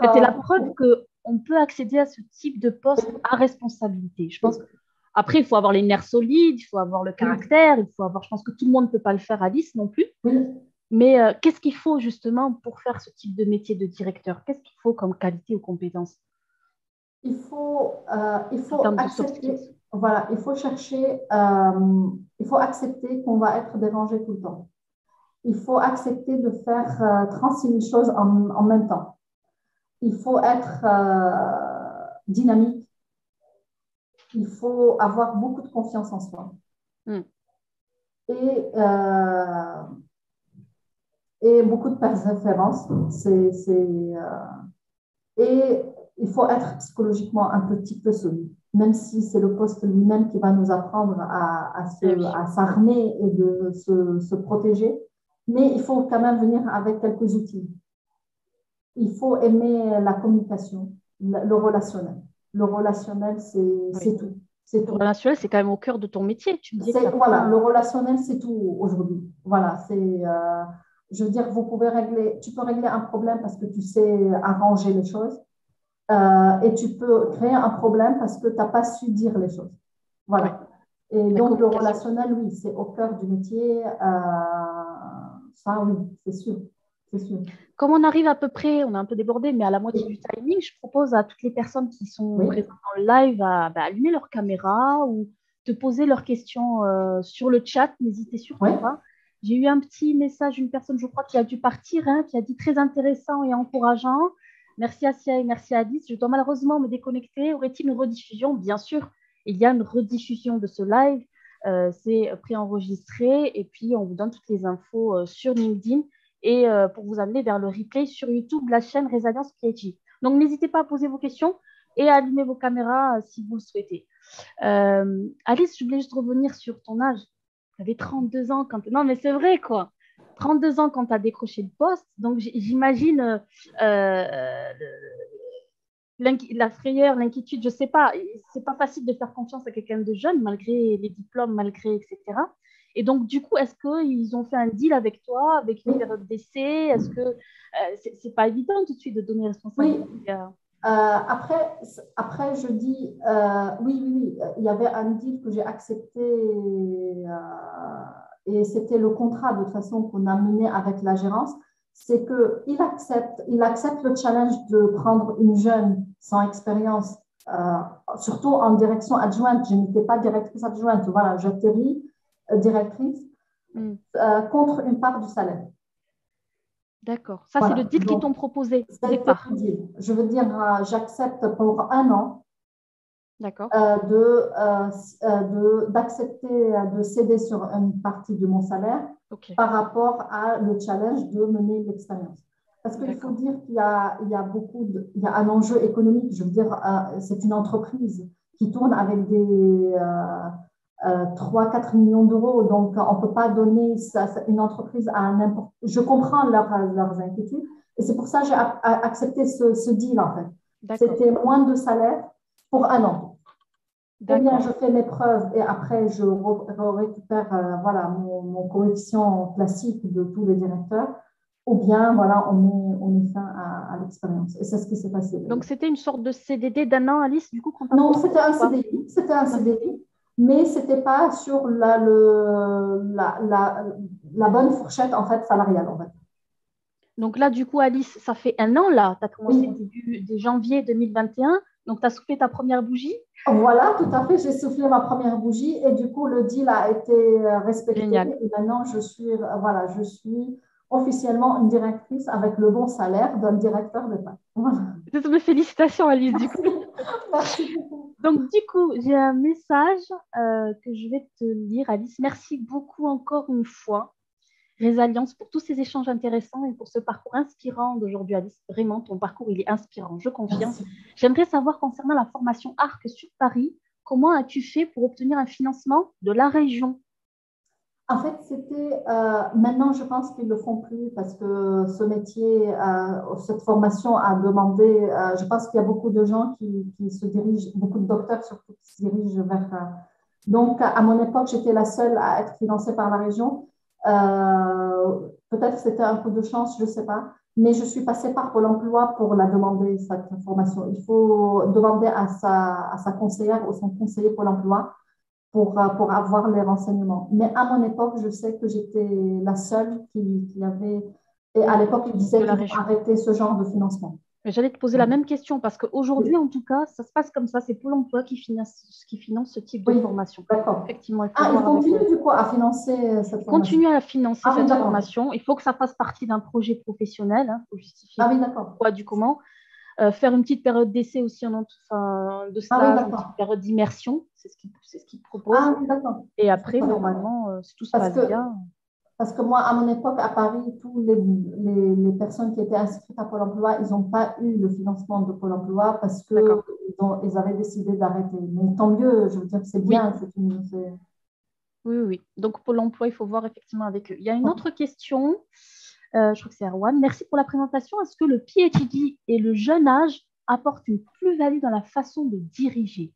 c'était la preuve qu'on peut accéder à ce type de poste à responsabilité. Je pense qu'après, il faut avoir les nerfs solides, il faut avoir le caractère, il faut avoir, je pense que tout le monde ne peut pas le faire, Alice, non plus. Mais qu'est-ce qu'il faut justement pour faire ce type de métier de directeur? Qu'est-ce qu'il faut comme qualité ou compétence? Il faut accepter, voilà, il faut chercher, il faut accepter qu'on va être dérangé tout le temps. Il faut accepter de faire 36 000 choses en même temps. Il faut être dynamique. Il faut avoir beaucoup de confiance en soi. Et beaucoup de persévérance. Et il faut être psychologiquement un petit peu solide, même si c'est le poste lui-même qui va nous apprendre à s'armer et de se protéger. Mais il faut quand même venir avec quelques outils. Il faut aimer la communication, le relationnel. Le relationnel, c'est tout. Le relationnel, c'est quand même au cœur de ton métier. Voilà, le relationnel, c'est tout aujourd'hui. Voilà, je veux dire, tu peux régler un problème parce que tu sais arranger les choses. Et tu peux créer un problème parce que tu n'as pas su dire les choses. Voilà. Et donc, le relationnel, oui, c'est au cœur du métier. Ça, oui, c'est sûr. Comme on arrive à peu près, on est un peu débordé, mais à la moitié du timing, je propose à toutes les personnes qui sont présentes en live à allumer leur caméra ou de poser leurs questions sur le chat. N'hésitez surtout pas. J'ai eu un petit message d'une personne, je crois, qui a dû partir, qui a dit très intéressant et encourageant. Merci Assia et merci Alice. Je dois malheureusement me déconnecter. Aurait-il une rediffusion? Bien sûr, il y a une rediffusion de ce live. C'est préenregistré et puis on vous donne toutes les infos sur LinkedIn et pour vous amener vers le replay sur YouTube, la chaîne Résilience PhD. Donc, n'hésitez pas à poser vos questions et à allumer vos caméras si vous le souhaitez. Alice, je voulais juste revenir sur ton âge. Tu avais 32 ans quand... Non, mais c'est vrai, quoi. 32 ans quand tu as décroché le poste. Donc, j'imagine la frayeur, l'inquiétude, je ne sais pas. Ce n'est pas facile de faire confiance à quelqu'un de jeune, malgré les diplômes, malgré, etc. Et donc, du coup, est-ce qu'ils ont fait un deal avec toi, avec une période d'essai? Est-ce que c'est pas évident tout de suite de donner responsabilité? Oui. Après, je dis oui. Il y avait un deal que j'ai accepté et c'était le contrat de toute façon qu'on a mené avec la gérance. C'est qu'il accepte le challenge de prendre une jeune sans expérience, surtout en direction adjointe. Je n'étais pas directrice adjointe. Voilà, j'atterris directrice contre une part du salaire. D'accord. Ça, c'est le deal qu'ils t'ont proposé au départ. Je veux dire, j'accepte pour 1 an d'accepter de céder sur une partie de mon salaire par rapport à le challenge de mener l'expérience. Parce qu'il faut dire qu'il y a un enjeu économique. Je veux dire, c'est une entreprise qui tourne avec des 3-4 millions d'euros. Donc, on ne peut pas donner une entreprise à n'importe... Je comprends leurs inquiétudes. Et c'est pour ça que j'ai accepté ce deal, en fait. C'était moins de salaire pour 1 an. Ou bien je fais mes preuves et après, je récupère mon coefficient classique de tous les directeurs. Ou bien, voilà, on met fin à l'expérience. Et c'est ce qui s'est passé. Donc, c'était une sorte de CDD d'1 an, Alice, du coup? Non, c'était un CDI. C'était un CDI. Mais ce n'était pas sur la bonne fourchette en fait, salariale. En fait. Donc là, du coup, Alice, ça fait 1 an, là. Tu as commencé début janvier 2021. Donc, tu as soufflé ta première bougie? Voilà, tout à fait. J'ai soufflé ma première bougie et du coup, le deal a été respecté. Génial. Et maintenant, officiellement une directrice avec le bon salaire d'un directeur d'EHPAD. Voilà. Toutes mes félicitations, Alice, du coup. Merci beaucoup. Donc, du coup, j'ai un message que je vais te lire, Alice. Merci beaucoup encore une fois, Résalliance, pour tous ces échanges intéressants et pour ce parcours inspirant d'aujourd'hui, Alice. Vraiment, ton parcours, il est inspirant, je confirme. Merci. J'aimerais savoir, concernant la formation ARC sur Paris, comment as-tu fait pour obtenir un financement de la région? En fait, c'était maintenant, je pense qu'ils ne le font plus parce que ce métier, cette formation a demandé, je pense qu'il y a beaucoup de gens qui se dirigent, beaucoup de docteurs surtout qui se dirigent vers. Donc, à mon époque, j'étais la seule à être financée par la région. Peut-être que c'était un coup de chance, je ne sais pas. Mais je suis passée par Pôle emploi pour la demander, cette formation. Il faut demander à sa conseillère ou son conseiller Pôle emploi pour avoir les renseignements. Mais à mon époque, je sais que j'étais la seule qui avait. Et à l'époque, ils disaient qu'il faut arrêter ce genre de financement. J'allais te poser la même question parce qu'aujourd'hui, en tout cas, ça se passe comme ça. C'est Pôle emploi qui finance ce type de formation. D'accord. Effectivement, il continue du coup à financer cette formation. Continue à financer cette formation. Il faut que ça fasse partie d'un projet professionnel. Il faut justifier quoi du comment. Faire une petite période d'essai aussi de stage, une petite période d'immersion, c'est ce qu'ils proposent. Et après, normalement, si tout se passe bien. Parce que moi, à mon époque, à Paris, tous les personnes qui étaient inscrites à Pôle emploi, ils n'ont pas eu le financement de Pôle emploi parce qu'ils avaient décidé d'arrêter. Mais tant mieux, je veux dire, c'est bien. Oui. Donc, Pôle emploi, il faut voir effectivement avec eux. Il y a une autre question. Je crois que c'est Erwan. Merci pour la présentation. Est-ce que le PhD et le jeune âge apportent une plus-value dans la façon de diriger,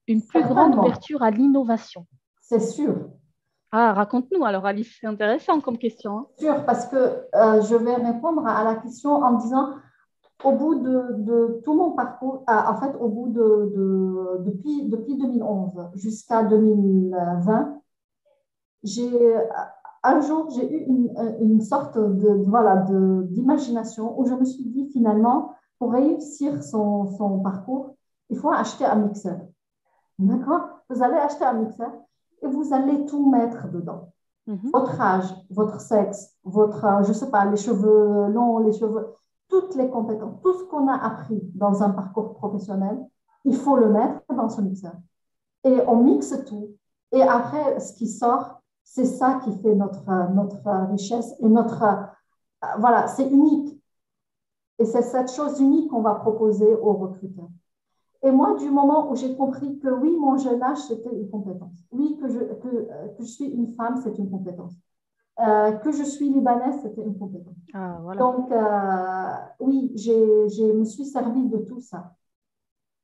une plus grande ouverture à l'innovation? C'est sûr. Ah, raconte-nous alors, Alice. C'est intéressant comme question. C'est sûr, parce que je vais répondre à la question en disant, au bout de tout mon parcours, en fait, au bout depuis 2011 jusqu'à 2020, un jour, j'ai eu une sorte d'imagination où je me suis dit finalement, pour réussir son parcours, il faut acheter un mixeur. D'accord? Vous allez acheter un mixeur et vous allez tout mettre dedans. Votre âge, votre sexe, je ne sais pas, les cheveux longs, les cheveux, toutes les compétences, tout ce qu'on a appris dans un parcours professionnel, il faut le mettre dans ce mixeur. Et on mixe tout. Et après, ce qui sort, c'est ça qui fait notre richesse et voilà, c'est unique. Et c'est cette chose unique qu'on va proposer aux recruteurs. Et moi, du moment où j'ai compris que oui, mon jeune âge, c'était une compétence. Oui, que je suis une femme, c'est une compétence. Que je suis libanaise, c'était une compétence. Ah, voilà. Donc, oui, je me suis servie de tout ça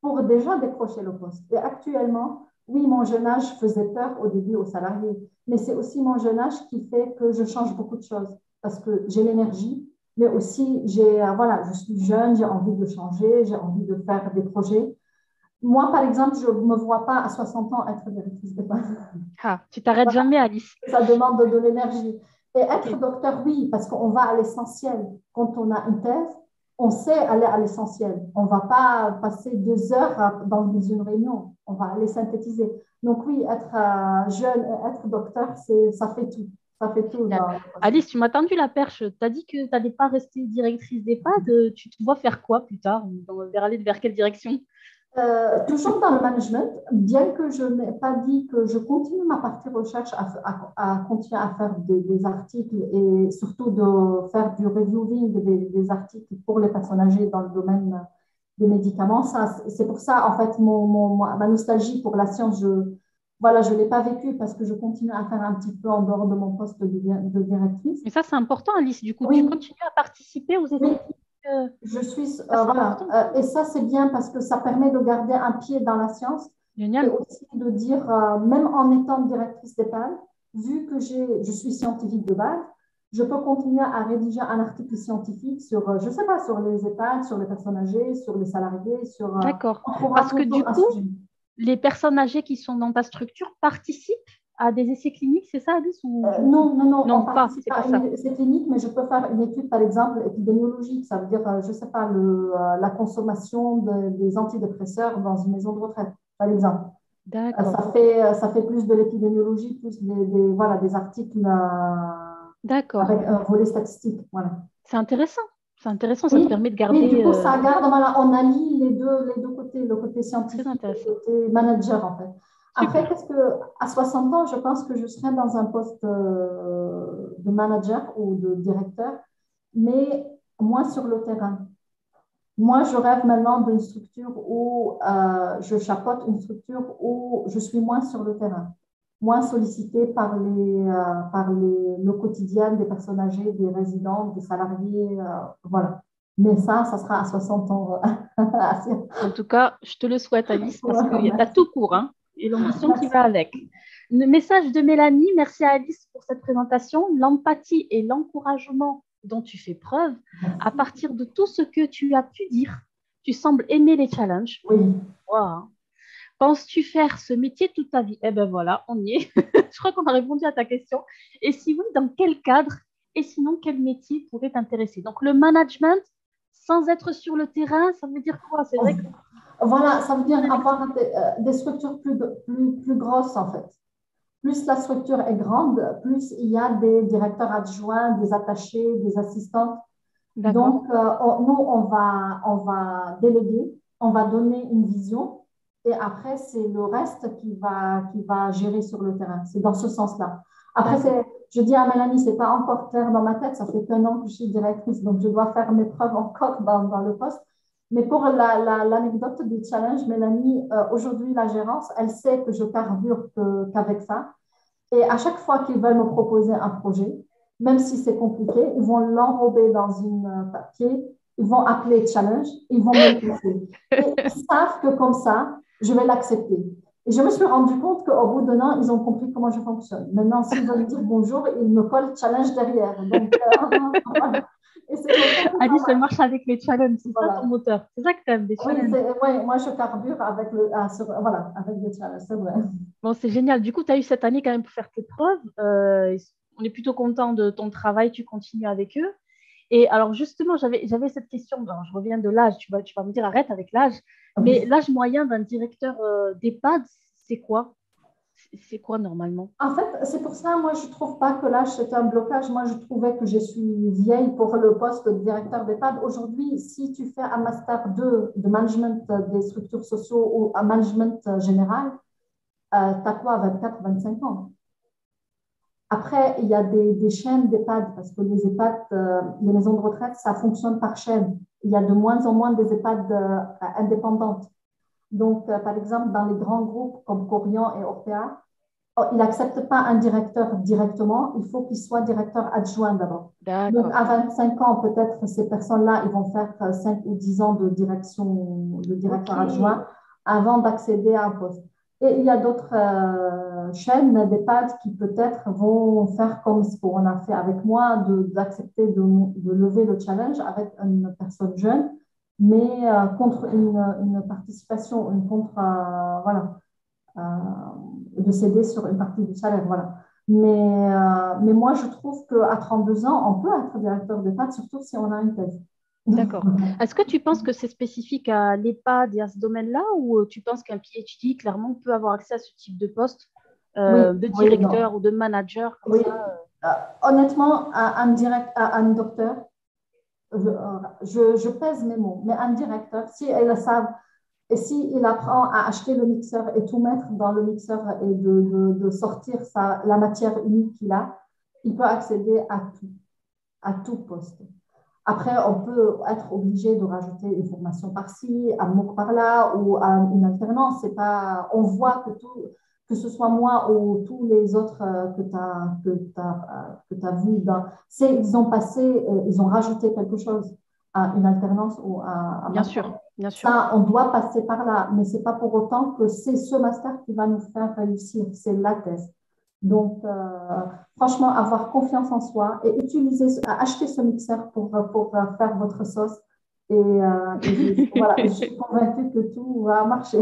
pour déjà décrocher le poste. Et actuellement, oui, mon jeune âge faisait peur au début aux salariés, mais c'est aussi mon jeune âge qui fait que je change beaucoup de choses parce que j'ai l'énergie, mais aussi je suis jeune, j'ai envie de changer, j'ai envie de faire des projets. Moi, par exemple, je ne me vois pas à 60 ans être directrice d'EHPAD. Ah, tu t'arrêtes jamais, Alice. Ça demande de l'énergie. Et être docteur, oui, parce qu'on va à l'essentiel. Quand on a une thèse, on sait aller à l'essentiel. On ne va pas passer 2 heures dans une réunion. On va aller synthétiser. Donc oui, être jeune et être docteur, ça fait tout. Ça fait tout. Alice, tu m'as tendu la perche. Tu as dit que tu n'allais pas rester directrice d'EHPAD. Tu te vois faire quoi plus tard? Aller vers quelle direction? Toujours dans le management, bien que je n'ai pas dit que je continue ma partie recherche à continuer à faire des articles et surtout de faire du reviewing des articles pour les personnes âgées dans le domaine des médicaments. C'est pour ça, en fait, ma nostalgie pour la science, je ne l'ai pas vécue parce que je continue à faire un petit peu en dehors de mon poste de directrice. Mais ça, c'est important, Alice. Du coup, tu continues à participer aux études. Je suis, et ça c'est bien parce que ça permet de garder un pied dans la science. Génial. Et aussi de dire, même en étant directrice d'EHPAD, vu que je suis scientifique de base, je peux continuer à rédiger un article scientifique sur, je ne sais pas, sur les EHPAD, sur les personnes âgées, sur les salariés, sur. D'accord. Parce que du coup, les personnes âgées qui sont dans ta structure participent à des essais cliniques, c'est ça, Alice Non, pas à essais cliniques, mais je peux faire une étude, par exemple, épidémiologique. Ça veut dire, je ne sais pas, la consommation des antidépresseurs dans une maison de retraite, par exemple. D'accord. Ça fait plus de l'épidémiologie, plus des articles D'accord. avec un volet statistique. Voilà. C'est intéressant. C'est intéressant, ça te Oui, permet de oui, garder. du coup, ça garde, voilà, on allie les deux côtés, le côté Très scientifique et intéressant. le côté manager, en fait. Après, Super. qu'est-ce que, à 60 ans, je pense que je serai dans un poste de manager ou de directeur, mais moins sur le terrain. Moi, je rêve maintenant d'une structure où je chapeaute une structure où je suis moins sur le terrain, moins sollicitée le quotidien des personnes âgées, des résidents, des salariés. Voilà. Mais ça sera à 60 ans. En tout cas, je te le souhaite, Alice, parce que Voilà, tu as merci. tout court, hein, et l'ambition qui Merci. va avec. Le message de Mélanie, merci à Alice pour cette présentation. L'empathie et l'encouragement dont tu fais preuve, à partir de tout ce que tu as pu dire, tu sembles aimer les challenges. Oui. Wow. Penses-tu faire ce métier toute ta vie? Eh bien voilà, on y est. Je crois qu'on a répondu à ta question. Et si oui, dans quel cadre? Et sinon, quel métier pourrait t'intéresser? Donc, le management, sans être sur le terrain, ça veut dire quoi? C'est vrai que Voilà, ça veut dire avoir des structures plus grosses, en fait. Plus la structure est grande, plus il y a des directeurs adjoints, des attachés, des assistantes. d'accord. Donc, nous, on va déléguer, on va donner une vision et après, c'est le reste qui va gérer sur le terrain. C'est dans ce sens-là. Après, D'accord. je dis à Mélanie, c'est pas encore clair dans ma tête, ça fait qu'un an que je suis directrice, donc je dois faire mes preuves encore dans le poste. Mais pour l'anecdote du challenge, Mélanie, aujourd'hui, la gérance, elle sait que je carbure qu'avec ça. Et à chaque fois qu'ils veulent me proposer un projet, même si c'est compliqué, ils vont l'enrober dans une papier, ils vont appeler challenge, ils vont me le laisser. Et ils savent que comme ça, je vais l'accepter. Et je me suis rendu compte qu'au bout d'un an, ils ont compris comment je fonctionne. Maintenant, s'ils veulent me dire bonjour, ils me collent challenge derrière. Donc, voilà. Et c'est comme ça que ça Alice, elle marche. marche avec les challenges. C'est ça ton Voilà. moteur. C'est ça que tu aimes, des Oui, challenges. ouais, moi, je carbure avec voilà, avec des challenges, c'est vrai. Bon, c'est génial. Du coup, tu as eu cette année quand même pour faire tes preuves. On est plutôt content de ton travail. Tu continues avec eux. Et alors, justement, j'avais cette question. Alors, je reviens de l'âge. Tu vas me dire, arrête avec l'âge. Mais Oui. l'âge moyen d'un directeur d'EHPAD, c'est quoi? C'est quoi normalement? En fait, c'est pour ça, moi, je ne trouve pas que l'âge, c'est un blocage. Moi, je trouvais que je suis vieille pour le poste de directeur d'EHPAD. Aujourd'hui, si tu fais un master 2 de management des structures sociaux ou un management général, tu as quoi, 24, 25 ans? Après, il y a des chaînes d'EHPAD parce que les EHPAD, les maisons de retraite, ça fonctionne par chaîne. Il y a de moins en moins des EHPAD indépendantes. Donc, par exemple, dans les grands groupes comme Corian et Orpea, il n'accepte pas un directeur directement, il faut qu'il soit directeur adjoint d'abord. Donc, D'accord. à 25 ans, peut-être ces personnes-là, ils vont faire 5 ou 10 ans de direction, de Ok. directeur adjoint avant d'accéder à un poste. Et il y a d'autres chaînes d'EHPAD qui peut-être vont faire comme ce qu'on a fait avec moi, d'accepter de lever le challenge avec une personne jeune, mais contre une participation, une contre, voilà, de céder sur une partie du salaire. Voilà. Mais moi, je trouve qu'à 32 ans, on peut être directeur d'EHPAD, surtout si on a une thèse. D'accord. Est-ce que tu penses que c'est spécifique à l'EHPAD et à ce domaine-là ou tu penses qu'un PhD, clairement, peut avoir accès à ce type de poste Oui, de oui, non. directeur ou de manager comme Oui. ça? Honnêtement, un docteur, je pèse mes mots, mais un directeur, si elles savent, et s'il apprend à acheter le mixeur et tout mettre dans le mixeur et de sortir la matière unique qu'il a, il peut accéder à tout poste. Après, on peut être obligé de rajouter une formation par-ci, un MOOC par-là ou une alternance. C'est pas, on voit que ce soit moi ou tous les autres que tu as vu, ils ont passé, ils ont rajouté quelque chose à une alternance ou à un Bien master. sûr, bien sûr. Ça, on doit passer par là, mais ce n'est pas pour autant que c'est ce master qui va nous faire réussir, c'est la thèse. Donc, franchement, avoir confiance en soi et acheter ce mixeur pour faire votre sauce. Voilà, je suis convaincue que tout va marcher.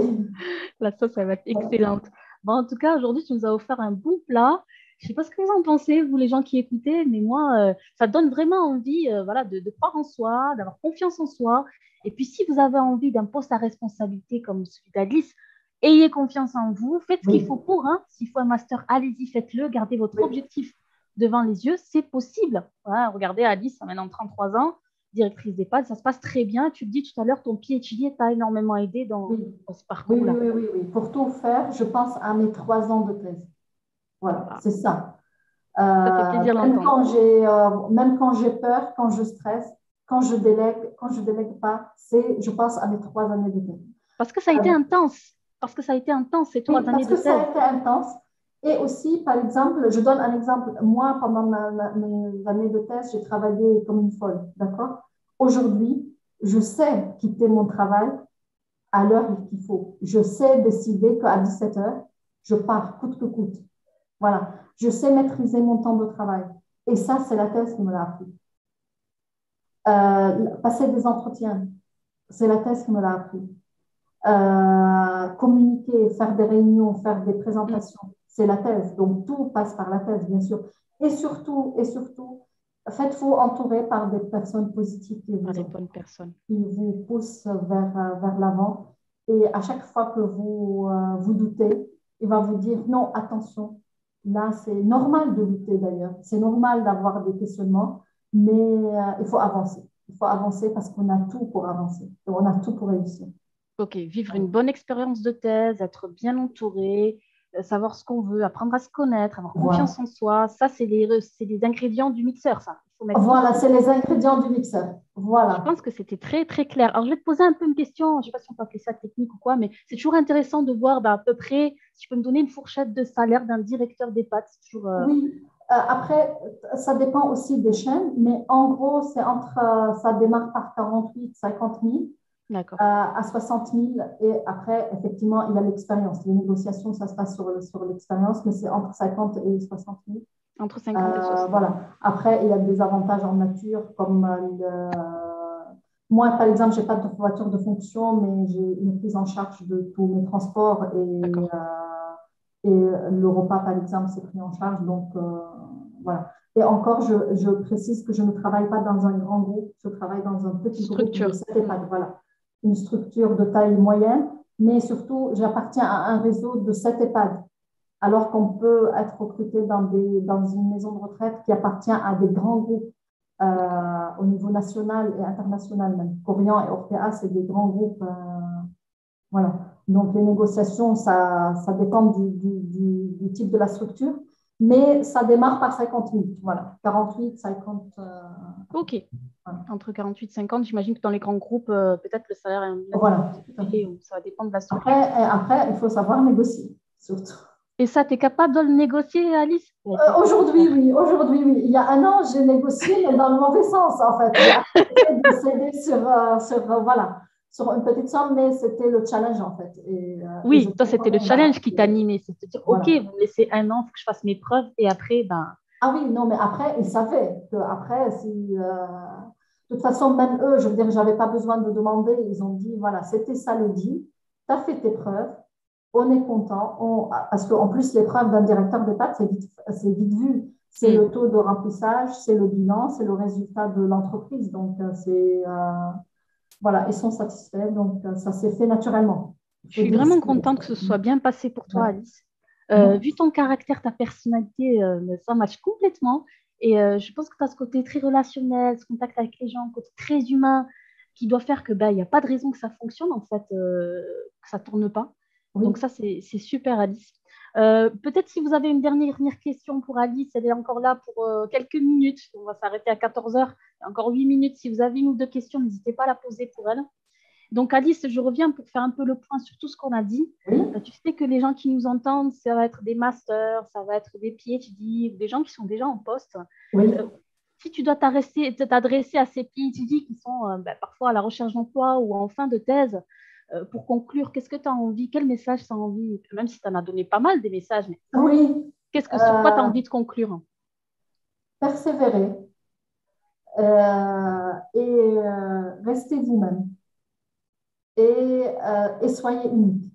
La sauce, elle va être excellente. Bon, en tout cas, aujourd'hui, tu nous as offert un bon plat. Je ne sais pas ce que vous en pensez, vous, les gens qui écoutez, mais moi, ça donne vraiment envie voilà, de croire en soi, d'avoir confiance en soi. Et puis, si vous avez envie d'un poste à responsabilité comme celui d'Alice, ayez confiance en vous, faites ce qu'il Oui, faut pour. Hein. S'il faut un master, allez-y, faites-le, gardez votre oui, objectif devant les yeux, c'est possible. Voilà, regardez, Alice, a maintenant 33 ans, directrice d'EHPAD, ça se passe très bien. Tu le dis tout à l'heure, ton PhD t'a énormément aidé dans ce parcours-là. Oui. Pour tout faire, je pense à mes 3 ans de thèse. Voilà, c'est ça. Ça fait plaisir d'entendre. Même quand j'ai peur, quand je stresse, quand je délègue pas, je pense à mes 3 années de thèse. Parce que ça a été intense. Parce que ça a été intense, ces 3 années de thèse. Parce que ça a été intense. Et aussi, par exemple, je donne un exemple. Moi, pendant mes années de thèse, j'ai travaillé comme une folle, d'accord? Aujourd'hui, je sais quitter mon travail à l'heure qu'il faut. Je sais décider qu'à 17 heures, je pars coûte que coûte. Voilà. Je sais maîtriser mon temps de travail. Et ça, c'est la thèse qui me l'a appris. Passer des entretiens, c'est la thèse qui me l'a appris. Communiquer, faire des réunions, faire des présentations, c'est la thèse. Donc, tout passe par la thèse, bien sûr. Et surtout, faites-vous entourer par des personnes positives qui vous poussent vers l'avant. Et à chaque fois que vous doutez, il va vous dire non, attention. Là, c'est normal de douter d'ailleurs. C'est normal d'avoir des questionnements, mais il faut avancer. Il faut avancer parce qu'on a tout pour avancer. Et on a tout pour réussir. Ok, vivre une bonne expérience de thèse, être bien entouré, savoir ce qu'on veut, apprendre à se connaître, avoir confiance en soi, ça, c'est les ingrédients du mixeur, ça. Voilà, c'est les ingrédients du mixeur. Voilà. Je pense que c'était très, très clair. Alors, je vais te poser un peu une question, je ne sais pas si on peut appeler ça technique ou quoi, mais c'est toujours intéressant de voir à peu près, si tu peux me donner une fourchette de salaire d'un directeur d'EHPAD. Oui, après, ça dépend aussi des chaînes, mais en gros, ça démarre par 48, 50 000 à 60 000. Et après, effectivement, il y a l'expérience. Les négociations, ça se passe sur l'expérience, mais c'est entre 50 et 60 000. Entre 50 et 60 000. Voilà. Après, il y a des avantages en nature, comme moi, par exemple, je n'ai pas de voiture de fonction, mais j'ai une prise en charge de tous mes transports et le repas, par exemple, c'est pris en charge. Donc, voilà. Et encore, je précise que je ne travaille pas dans un grand groupe, je travaille dans un petit groupe de 7 EHPAD. Voilà. Une structure de taille moyenne, mais surtout, j'appartiens à un réseau de 7 EHPAD. Alors qu'on peut être recruté dans une maison de retraite qui appartient à des grands groupes au niveau national et international. Même Corian et Orpea, c'est des grands groupes. Voilà. Donc, les négociations, ça dépend du type de la structure, mais ça démarre par 50 000. Voilà. 48, 50. OK. Voilà. Entre 48 et 50, j'imagine que dans les grands groupes, peut-être le salaire est voilà. Ça va dépendre de la structure. Après, il faut savoir négocier, surtout. Et ça, tu es capable de le négocier, Alice? Aujourd'hui, oui. Il y a un an, j'ai négocié, mais dans le mauvais sens, en fait. J'ai accepté de céder sur une petite somme, mais c'était le challenge, en fait. Oui, toi, c'était le challenge qui t'animait. C'est de dire, OK, vous me laissez un an, il faut que je fasse mes preuves, et après, ben... Ah oui, non, mais après, ils savaient qu'après, si... De toute façon, même eux, je veux dire, je n'avais pas besoin de demander. Ils ont dit, voilà, c'était ça le deal. Tu as fait tes preuves. On est content. Parce qu'en plus, l'épreuve d'un directeur d'EHPAD, c'est vite vu. C'est le taux de remplissage, c'est le bilan, c'est le résultat de l'entreprise. Donc, voilà, ils sont satisfaits. Donc, ça s'est fait naturellement. Je suis vraiment contente que ce soit bien passé pour toi, Alice. Vu ton caractère, ta personnalité, ça match complètement. Et je pense que tu as ce côté très relationnel, ce contact avec les gens, ce côté très humain, qui doit faire que il n'y a pas de raison que ça fonctionne, en fait, que ça ne tourne pas. Oui. Donc ça, c'est super, Alice. Peut-être si vous avez une dernière question pour Alice, elle est encore là pour quelques minutes. On va s'arrêter à 14 heures. Il y a encore 8 minutes. Si vous avez une ou deux questions, n'hésitez pas à la poser pour elle. Donc, Alice, je reviens pour faire un peu le point sur tout ce qu'on a dit. Oui. Tu sais que les gens qui nous entendent, ça va être des masters, ça va être des PhD, des gens qui sont déjà en poste. Oui. Si tu dois t'adresser à ces PhD qui sont parfois à la recherche d'emploi ou en fin de thèse, pour conclure, qu'est-ce que tu as envie? Quel message tu as envie? Même si tu en as donné pas mal des messages, mais oui. Sur quoi tu as envie de conclure? Persévérer et restez vous-même. Et soyez unique,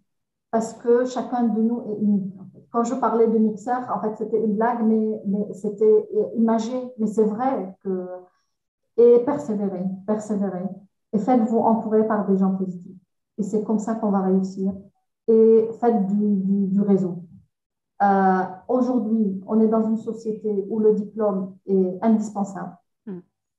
parce que chacun de nous est unique. En fait. Quand je parlais de mixeur, en fait, c'était une blague, mais c'était imagé, mais c'est vrai que... Et persévérez, et faites-vous entourer par des gens positifs. Et c'est comme ça qu'on va réussir. Et faites du réseau. Aujourd'hui, on est dans une société où le diplôme est indispensable,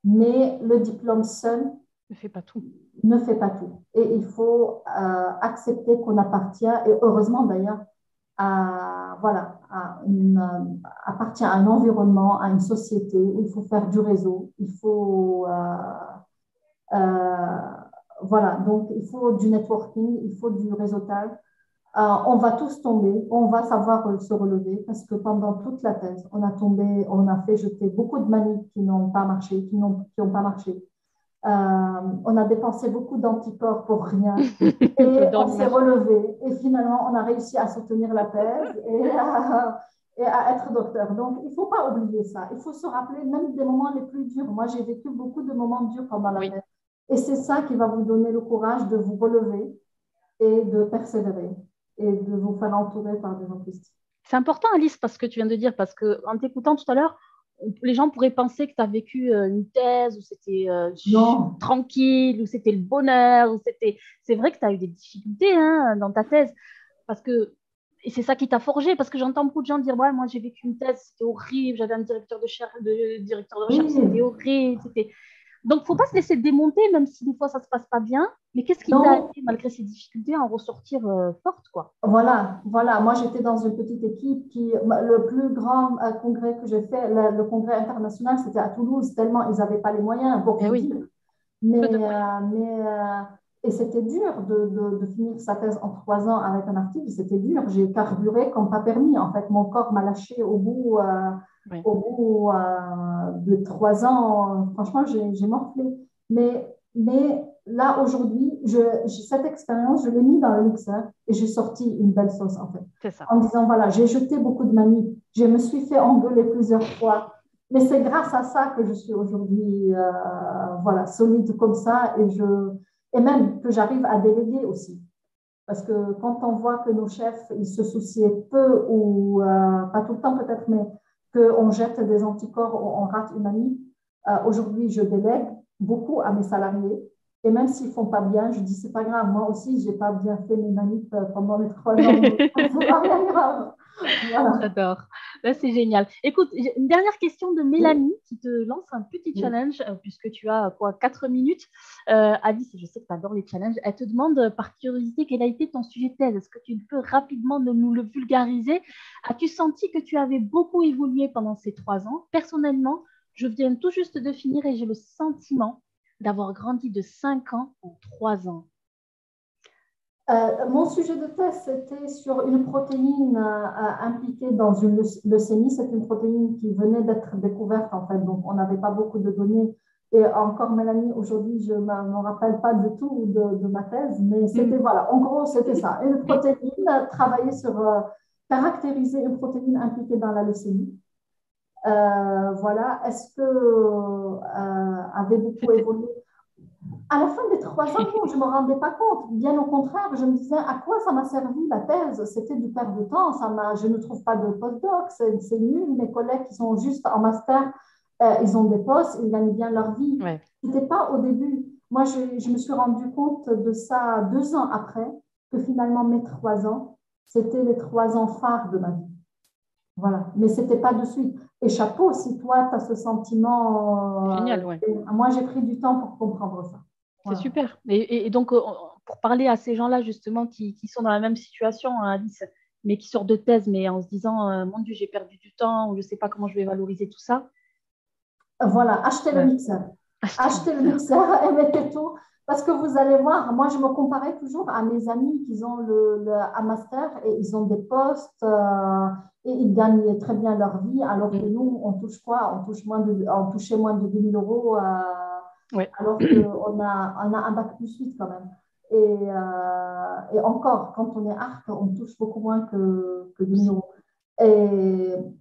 mais le diplôme seul ne fait pas tout. Ne fait pas tout. Et il faut accepter qu'on appartient, et heureusement d'ailleurs, appartient à un environnement, à une société où il faut faire du réseau, il faut donc il faut du networking, il faut du réseautage. On va tous tomber, on va savoir se relever parce que pendant toute la thèse, on a tombé, on a fait jeter beaucoup de manips qui n'ont pas marché, qui n'ont pas marché. On a dépensé beaucoup d'anticorps pour rien et on s'est relevé et finalement on a réussi à soutenir la thèse et à être docteur. Donc il ne faut pas oublier ça. Il faut se rappeler même des moments les plus durs. Moi j'ai vécu beaucoup de moments durs pendant la thèse et c'est ça qui va vous donner le courage de vous relever et de persévérer et de vous faire entourer par des gens plus. C'est important, Alice, parce que tu viens de dire, parce qu'en t'écoutant tout à l'heure, les gens pourraient penser que tu as vécu une thèse où c'était tranquille, où c'était le bonheur, c'est vrai que tu as eu des difficultés dans ta thèse, parce que et c'est ça qui t'a forgé, parce que j'entends beaucoup de gens dire ouais, moi j'ai vécu une thèse, c'était horrible, j'avais un directeur de recherche, c'était horrible, donc, il ne faut pas se laisser démonter, même si des fois, ça ne se passe pas bien. Mais qu'est-ce qui t'a aidé, malgré ces difficultés, à en ressortir forte, quoi? Voilà. Moi, j'étais dans une petite équipe le plus grand congrès que j'ai fait, le congrès international, c'était à Toulouse, tellement ils n'avaient pas les moyens pour vous dire. Et c'était dur de finir sa thèse en 3 ans avec un article, c'était dur. J'ai carburé comme pas permis. En fait, mon corps m'a lâché au bout de 3 ans. Franchement, j'ai morflé. Mais là, aujourd'hui, cette expérience, je l'ai mis dans le mixeur et j'ai sorti une belle sauce, en fait. C'est ça. En disant, voilà, j'ai jeté beaucoup de manies, je me suis fait engueuler plusieurs fois. Mais c'est grâce à ça que je suis aujourd'hui solide comme ça et même que j'arrive à déléguer aussi. Parce que quand on voit que nos chefs, ils se souciaient peu ou pas tout le temps peut-être, mais qu'on jette des anticorps, on rate une manip, aujourd'hui, je délègue beaucoup à mes salariés. Et même s'ils ne font pas bien, je dis, c'est pas grave. Moi aussi, je n'ai pas bien fait mes manips pendant les 3 ans. C'est pas rien grave. Voilà. J'adore. Là, c'est génial. Écoute, une dernière question de Mélanie qui te lance un petit challenge, puisque tu as 4 minutes. Alice, je sais que tu adores les challenges. Elle te demande par curiosité quel a été ton sujet de thèse. Est-ce que tu peux rapidement nous le vulgariser? As-tu senti que tu avais beaucoup évolué pendant ces 3 ans? Personnellement, je viens tout juste de finir et j'ai le sentiment d'avoir grandi de 5 ans en 3 ans. Mon sujet de thèse, c'était sur une protéine impliquée dans une leucémie. C'est une protéine qui venait d'être découverte, en fait, donc on n'avait pas beaucoup de données. Et encore, Mélanie, aujourd'hui, je ne me rappelle pas du tout de ma thèse, mais c'était, voilà, en gros, c'était ça. Une protéine, travailler sur caractériser une protéine impliquée dans la leucémie. Voilà, est-ce que avait beaucoup évolué? À la fin des 3 ans, non, je ne me rendais pas compte. Bien au contraire, je me disais à quoi ça m'a servi la thèse. C'était du perte de temps. Je ne trouve pas de postdoc, c'est nul. Mes collègues qui sont juste en master, ils ont des postes, ils gagnent bien leur vie. Ouais. Ce n'était pas au début. Moi, je me suis rendu compte de ça 2 ans après, que finalement mes 3 ans, c'était les 3 ans phares de ma vie. Voilà, mais ce n'était pas de suite. Et chapeau, si toi, tu as ce sentiment. Génial, ouais. Moi, j'ai pris du temps pour comprendre ça. C'est super. Et donc, pour parler à ces gens-là, justement, qui sont dans la même situation, hein, Alice, mais qui sortent de thèse, mais en se disant, mon Dieu, j'ai perdu du temps, ou je ne sais pas comment je vais valoriser tout ça. Voilà, achetez le mixeur. Achetez le mixeur et mettez tout. Parce que vous allez voir, moi, je me comparais toujours à mes amis qui ont un master et ils ont des postes et ils gagnent très bien leur vie, alors que nous, on touche quoi? On touchait moins de 2 000 euros, alors qu'on a un bac plus 8 quand même. Et encore, quand on est ARC, on touche beaucoup moins que 2 000 euros.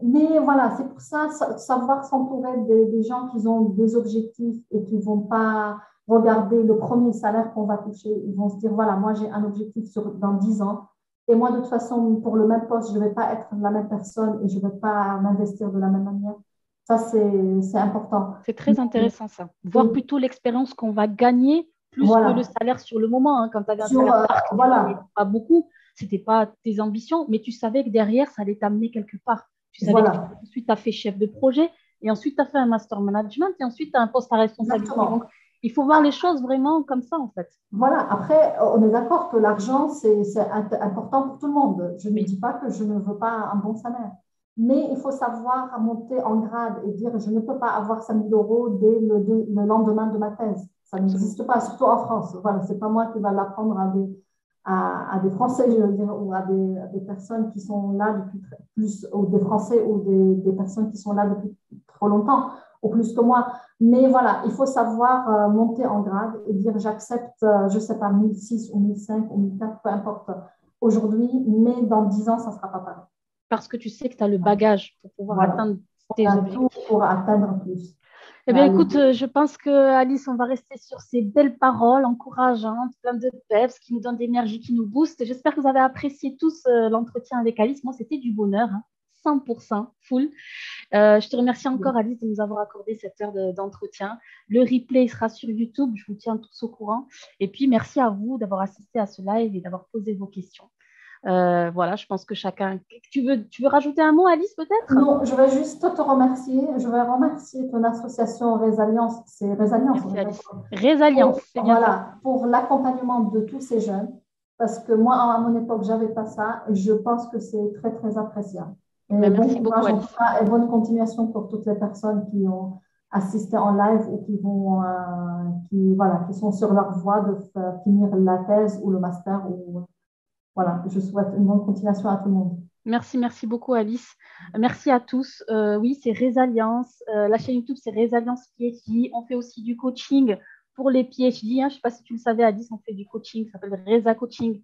Mais voilà, c'est pour ça, savoir s'entourer des gens qui ont des objectifs et qui ne vont pas regarder le premier salaire qu'on va toucher. Ils vont se dire, voilà, moi j'ai un objectif dans 10 ans. Et moi, de toute façon, pour le même poste, je ne vais pas être la même personne et je ne vais pas m'investir de la même manière. Ça, c'est important. C'est très intéressant, ça. Voir plutôt l'expérience qu'on va gagner plus que le salaire sur le moment. Hein. Quand tu as un salaire pas beaucoup, ce n'était pas tes ambitions, mais tu savais que derrière, ça allait t'amener quelque part. Tu savais que ensuite, tu as fait chef de projet, et ensuite, tu as fait un master management, et ensuite, tu as un poste à responsabilité. Donc, il faut voir les choses vraiment comme ça, en fait. Voilà, après, on est d'accord que l'argent, c'est important pour tout le monde. Je ne dis pas que je ne veux pas un bon salaire. Mais il faut savoir monter en grade et dire je ne peux pas avoir 5 000 euros dès le lendemain de ma thèse. Ça n'existe pas, surtout en France. Voilà, ce n'est pas moi qui va l'apprendre à des Français, je veux dire, ou à des personnes qui sont là depuis plus, ou des Français ou des personnes qui sont là depuis trop longtemps, ou plus que moi. Mais voilà, il faut savoir monter en grade et dire j'accepte, je ne sais pas, 1006 ou 1005 ou 1004, peu importe aujourd'hui, mais dans 10 ans, ça ne sera pas pareil. Parce que tu sais que tu as le bagage pour pouvoir atteindre tes objectifs. Pour atteindre plus. Eh bien, écoute, je pense que Alice, on va rester sur ces belles paroles encourageantes, plein de peps, qui nous donnent d'énergie, qui nous boostent. J'espère que vous avez apprécié tous l'entretien avec Alice. Moi, c'était du bonheur, 100% full. Je te remercie encore, Alice, de nous avoir accordé cette heure d'entretien. Le replay sera sur YouTube. Je vous tiens tous au courant. Et puis, merci à vous d'avoir assisté à ce live et d'avoir posé vos questions. Voilà, je pense que chacun... Tu veux rajouter un mot, Alice, peut-être? Non, je vais juste te remercier. Je vais remercier ton association Résalience. C'est Résalience. Résalience, c'est bien ça. Pour l'accompagnement de tous ces jeunes. Parce que moi, à mon époque, je n'avais pas ça. Et je pense que c'est très, très appréciable. Et merci beaucoup, Alice. Et bonne continuation pour toutes les personnes qui ont assisté en live ou qui sont sur leur voie de finir la thèse ou le master. Voilà, je souhaite une bonne continuation à tout le monde. Merci beaucoup, Alice. Merci à tous. Oui, c'est Résalience. La chaîne YouTube, c'est Résalience PhD. On fait aussi du coaching pour les PhD. Je ne sais pas si tu le savais, Alice, on fait du coaching, ça s'appelle Reza Coaching.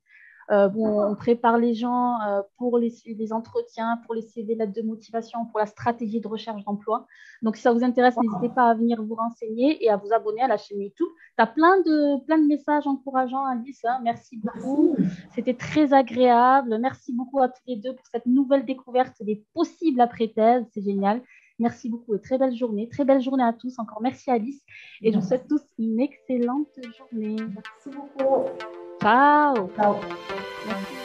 On prépare les gens pour les entretiens, pour les CV, lettres de motivation, pour la stratégie de recherche d'emploi. Donc, si ça vous intéresse, n'hésitez pas à venir vous renseigner et à vous abonner à la chaîne YouTube. Tu as plein de messages encourageants, Alice. Merci beaucoup. C'était très agréable. Merci beaucoup à tous les deux pour cette nouvelle découverte des possibles après-thèse. C'est génial. Merci beaucoup et très belle journée. Très belle journée à tous. Encore merci, Alice. Et je vous souhaite tous une excellente journée. Merci beaucoup. Ciao. Ciao. Merci.